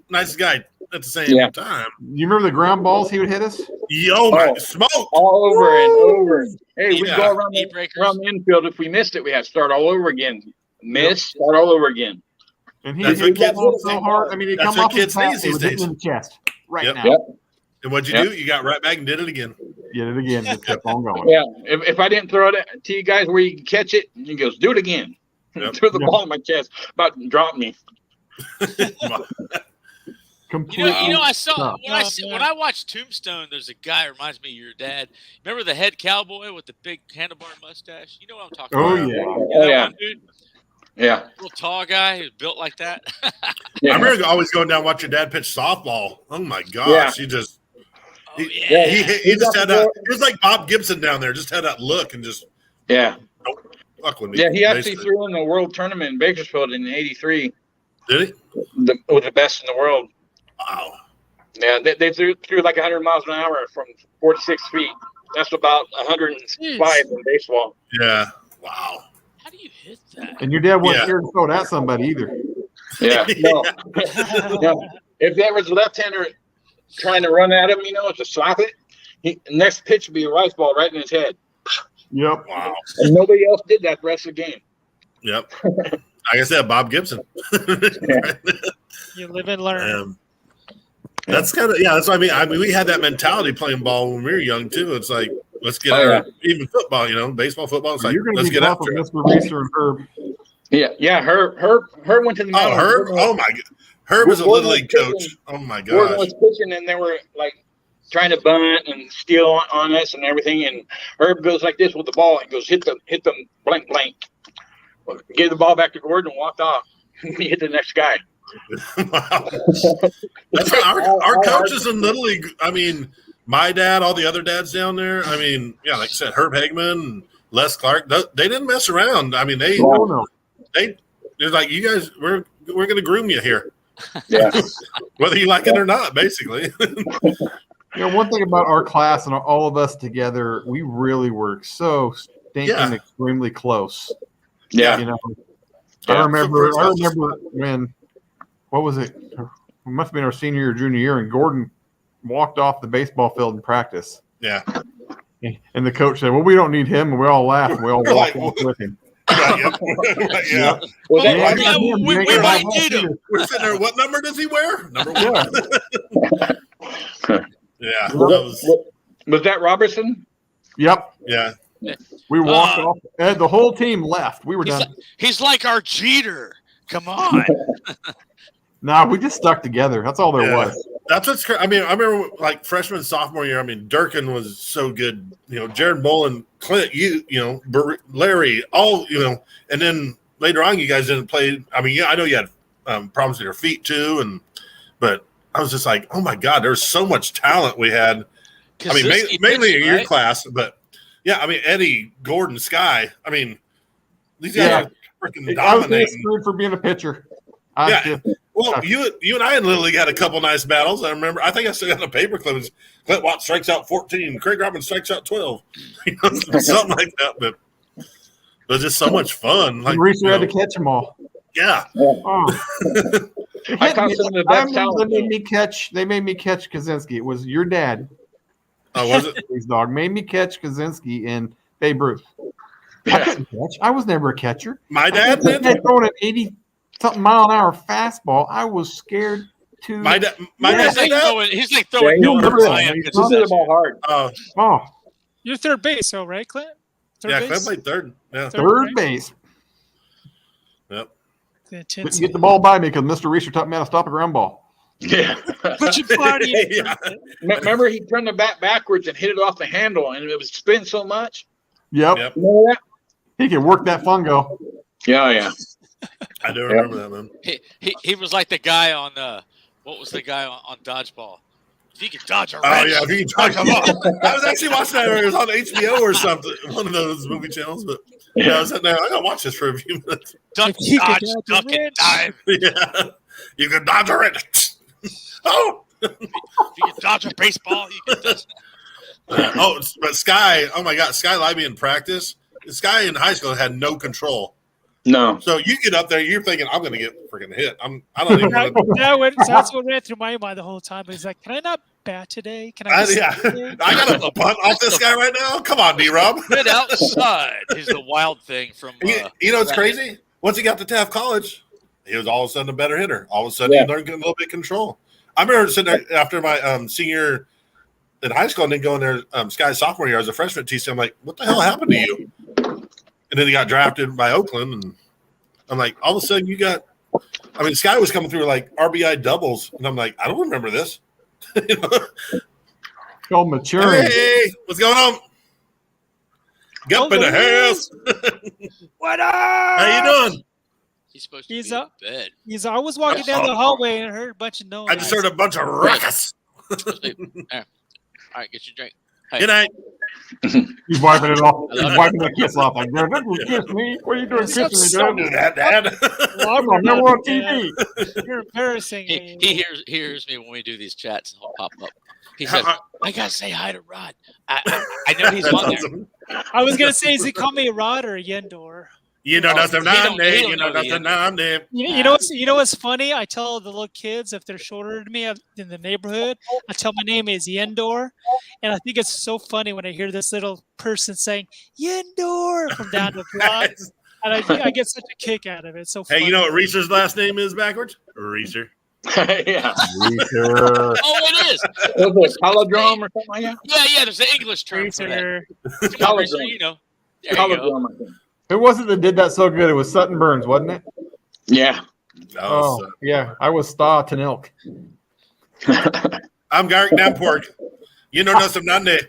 nicest guy at the same time. You remember the ground balls he would hit us? Yo, my smoke. All over and over. Hey, we Yeah. go around the infield. If we missed it, we had to start all over again. Start all over again. And he That's hit what kids- that so hard. I mean, he that's come what off his kids pass, need he would these hit him in the chest right Yep. now. Yep. And what'd you do? You got right back and did it again. Did it again. Just kept on going. Yeah. If I didn't throw it to you guys where you can catch it, he goes, do it again. Yep. Threw the ball in my chest, about to drop me. Completely. You know, I saw tough. when I watched Tombstone. There's a guy who reminds me of your dad. Remember the head cowboy with the big handlebar mustache? You know what I'm talking Oh, about? yeah. You know Oh, that yeah. one dude? Yeah. Little tall guy who's built like that. Yeah. I remember always going down and watch your dad pitch softball. Oh my gosh, Yeah. he just Oh, he, yeah. he just had that. It was like Bob Gibson down there. Just had that look and just Yeah. fuck with me. Yeah. He actually basically. threw in the world tournament in Bakersfield in '83. Did he? Was the best in the world. Wow. Yeah. They threw like 100 miles an hour from 46 feet. That's about 105 in baseball. Yeah. Wow. How do you hit that? And your dad wasn't Yeah. here to throw it at somebody either. Yeah. No. No. If there was a left-hander trying to run at him, to slap it, next pitch would be a rice ball right in his head. Yep. Wow. And nobody else did that the rest of the game. Yep. Like I said, Bob Gibson. you live and learn. That's kind of that's what I mean. I mean, we had that mentality playing ball when we were young too. It's like let's get even football, baseball, football. It's like you're going to let's be get tough after with it. Mr. Reeser and Herb. Yeah. Herb went to the Oh, mound. Herb! Oh my God, Herb was a little league coach. Oh my Gordon gosh. was pitching, and they were like trying to bunt and steal on us and everything. And Herb goes like this with the ball. He goes hit them blank. Gave the ball back to Gordon and walked off. He hit the next guy. Wow. That's our coaches in Little League. I mean, my dad, all the other dads down there. I mean, yeah, like I said, Herb Hagman and Les Clark. They didn't mess around. I mean, they're like, you guys, we're going to groom you here. Yeah. Whether you like it or not, basically. One thing about our class and all of us together, we really were so stinking extremely close. Yeah. I remember when, what was it? It must have been our senior or junior year, and Gordon walked off the baseball field in practice. Yeah. And the coach said, well, we don't need him. And we all laughed. And we all walked off with him. Yeah. Well, we might need him. We're sitting there. What number does he wear? Number 1. Yeah. Was that Robertson? Yep. Yeah. We walked off, and the whole team left. We were done. He's like our Jeter. Come on. Nah, we just stuck together. That's all there was. That's what's crazy. I mean, I remember like freshman, sophomore year. I mean, Durkin was so good. Jared Mullen, Clint, Larry, all and then later on, you guys didn't play. I mean, I know you had problems with your feet too, but I was just like, oh my God, there's so much talent we had. I mean, mainly in your class, but yeah, I mean, Eddie, Gordon, Sky. I mean, these guys are freaking dominating. I was getting screwed for being a pitcher. Well, you and I in Little League had a couple nice battles. I remember. I think I still got a paper clip. Clint Watt strikes out 14. Craig Graupman strikes out 12. Something like that. But it was just so much fun. Like Reeser had to catch them all. Yeah. I caught some of the best talent. They made me catch Kaczynski. It was your dad. Oh, was it? His dog made me catch Kaczynski and Babe Ruth. I couldn't catch. I was never a catcher. My dad did. Throwing an 80-something mile-an-hour fastball. I was scared to. My dad. He's like throwing the ball hard. Oh, you're third base, though, right, Clint? Clint played third. Yeah, third base. Yep. Couldn't get the ball by me because Mr. Reeser taught me how to stop a ground ball. Yeah. Remember, he turned the bat backwards and hit it off the handle, and it was spin so much. Yep. He can work that fungo. Yeah. I do remember that, man. He was like the guy on what was the guy on Dodgeball? If he could dodge a wrench. Oh yeah, if he can dodge a ball. I was actually watching that. It was on HBO or something, one of those movie channels. But I was sitting there. I gotta watch this for a few minutes. Duck, and dive. Yeah, you can dodge a wrench. Oh, if you can dodge a baseball, you can dodge. But Sky, oh my God, Sky Libby in practice. Sky in high school had no control. No. So you get up there, you're thinking, I'm going to get freaking hit. I don't even want to. That's what ran through my mind the whole time. He's like, can I not bat today? Can I? I got a bunt off this guy right now. Come on, D-Rob. Get outside is the wild thing from. It's crazy. Once he got to Taft College, he was all of a sudden a better hitter. All of a sudden, he learned a little bit of control. I remember sitting there after my senior in high school and then going there, Sky's sophomore year as a freshman at TC. I'm like, what the hell happened to you? And then he got drafted by Oakland, and I'm like, all of a sudden you got – I mean, Sky was coming through like RBI doubles, and I'm like, I don't remember this. Called maturing. Hey, what's going on? Get up in the house. What up? How you doing? He's supposed to be in bed. I was walking down the hallway and I heard a bunch of noise. I just heard a bunch of ruckus. All right, get your drink. Hey. Good night. He's wiping it off. He's wiping the kiss off. Like, Dad, don't kiss me. What are you doing kissing me, Dad? Don't do that, Dad. Well, I'm never on TV. You're embarrassing me. He hears me when we do these chats and he'll pop up. He says, I got to say hi to Rod. I know he's on there. I was going to say, is he call me Rod or YeNDoR? You know nothing I'm there. You know nothing I'm there. You know what's funny? I tell the little kids if they're shorter than me in the neighborhood, I tell my name is YeNDoR, and I think it's so funny when I hear this little person saying YeNDoR from down the block, and I get such a kick out of it. It's so funny. Hey, you know what Reeser's last name is backwards? Reeser. Yeah. Oh, it is. Was it Palindrome or something like that? Yeah. There's an English term for that. Palindrome. You know. There you go. Palindrome, I think. Who was it that did that so good? It was Sutton Burns, wasn't it? Yeah. Oh, yeah. I was Sta Tanilk. I'm Garrick Nampork. You know some Nande.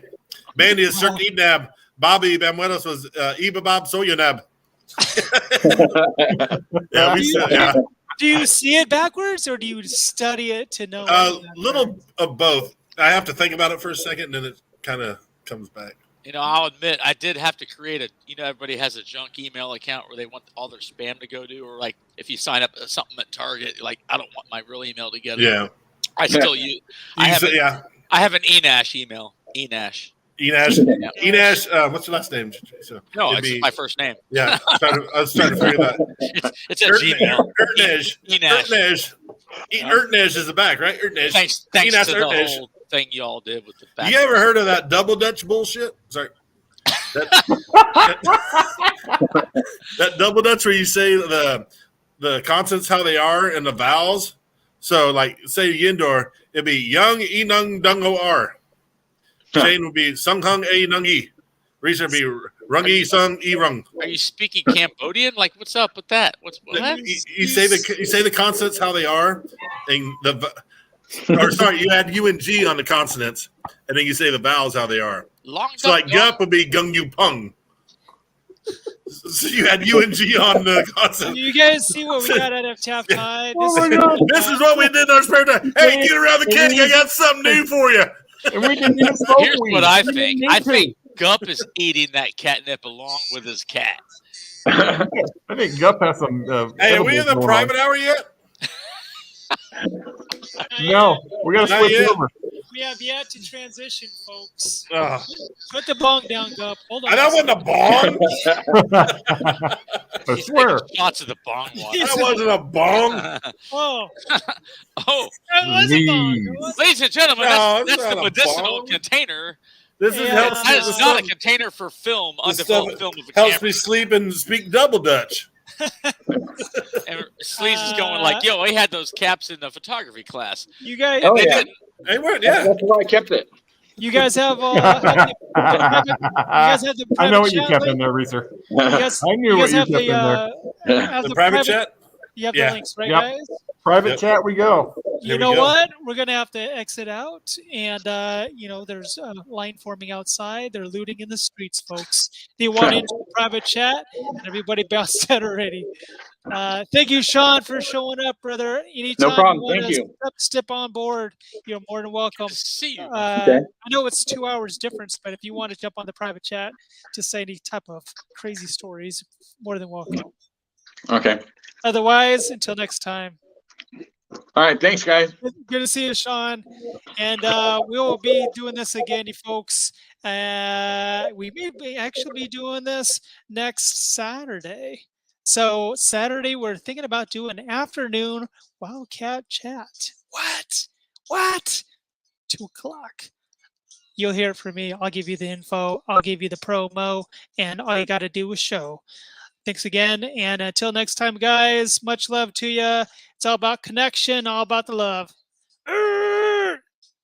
Bandy is Cirque Ednab. Bobby Bamuelos was Iba Bob Soyanab. Yeah, we said, yeah. Do you see it backwards or do you study it to know? Little of both. I have to think about it for a second, and then it kind of comes back. You know, I'll admit I did have to create a. You know, everybody has a junk email account where they want all their spam to go to, or like if you sign up something at Target, like I don't want my real email to get. Yeah. I still use. I have an Enash email. Enash. What's your last name? So no, it's my first name. Yeah, I was trying to figure that. It's a Gmail. Ertnesh is the back, right? Ertnesh. Thanks to the whole thing you all did with the back. You ever heard of that double Dutch bullshit? Sorry. That double Dutch where you say the consonants how they are and the vowels. So, like, say YeNDoR, it'd be Young Enung Dungo R. Shane would be Sung Hung A Nung E. Reese would be Rungi Sung E Rung. Are you speaking Cambodian? Like, what's up with that? What? You say the consonants how they are, and you add U and G on the consonants, and then you say the vowels how they are. So like gup would be Gung Yu Pung. So you had U and G on the consonant. You guys see what we got out of Taft High? This is what we did in our spare time. Hey, get around the cake. I got something new for you. And we didn't even smoke Here's weed. what I think. I think Gup is eating that catnip along with his cat. I think Gup has some. Hey, are we in the private hour yet? No, we got to switch over. We have yet to transition, folks. Put the bong down, Gup. Hold on. That wasn't a bong. I swear. Shots of the bong water. That wasn't a bong. Oh. That was a bong. Ladies and gentlemen, that's the medicinal container. This is that is not a container for film, undeveloped film of a helps camera. me sleep and speak double Dutch. And Sleaze is going like, yo, I had those caps in the photography class. You guys, they didn't. They weren't, yeah. That's why I kept it. You guys have you guys have the I know what you chat kept link? in there, Reeser. I knew what you kept in there. The private chat? You have the links, right, guys? Private chat we go. You know what? We're going to have to exit out. And, there's a line forming outside. They're looting in the streets, folks. They want into the private chat, and everybody bounced out already. Thank you, Sean, for showing up, brother. Anytime no problem. Thank you. Step on board, you're more than welcome. See you. I know it's 2 hours difference, but if you want to jump on the private chat to say any type of crazy stories, more than welcome. Okay. Otherwise, until next time. All right. Thanks, guys. Good to see you, Sean. And we will be doing this again, you folks. We may actually be doing this next Saturday. So Saturday, we're thinking about doing an afternoon Wildcat chat. What? 2 o'clock. You'll hear it from me. I'll give you the info. I'll give you the promo. And all you got to do is show. Thanks again. And until next time, guys, much love to you. It's all about connection, all about the love.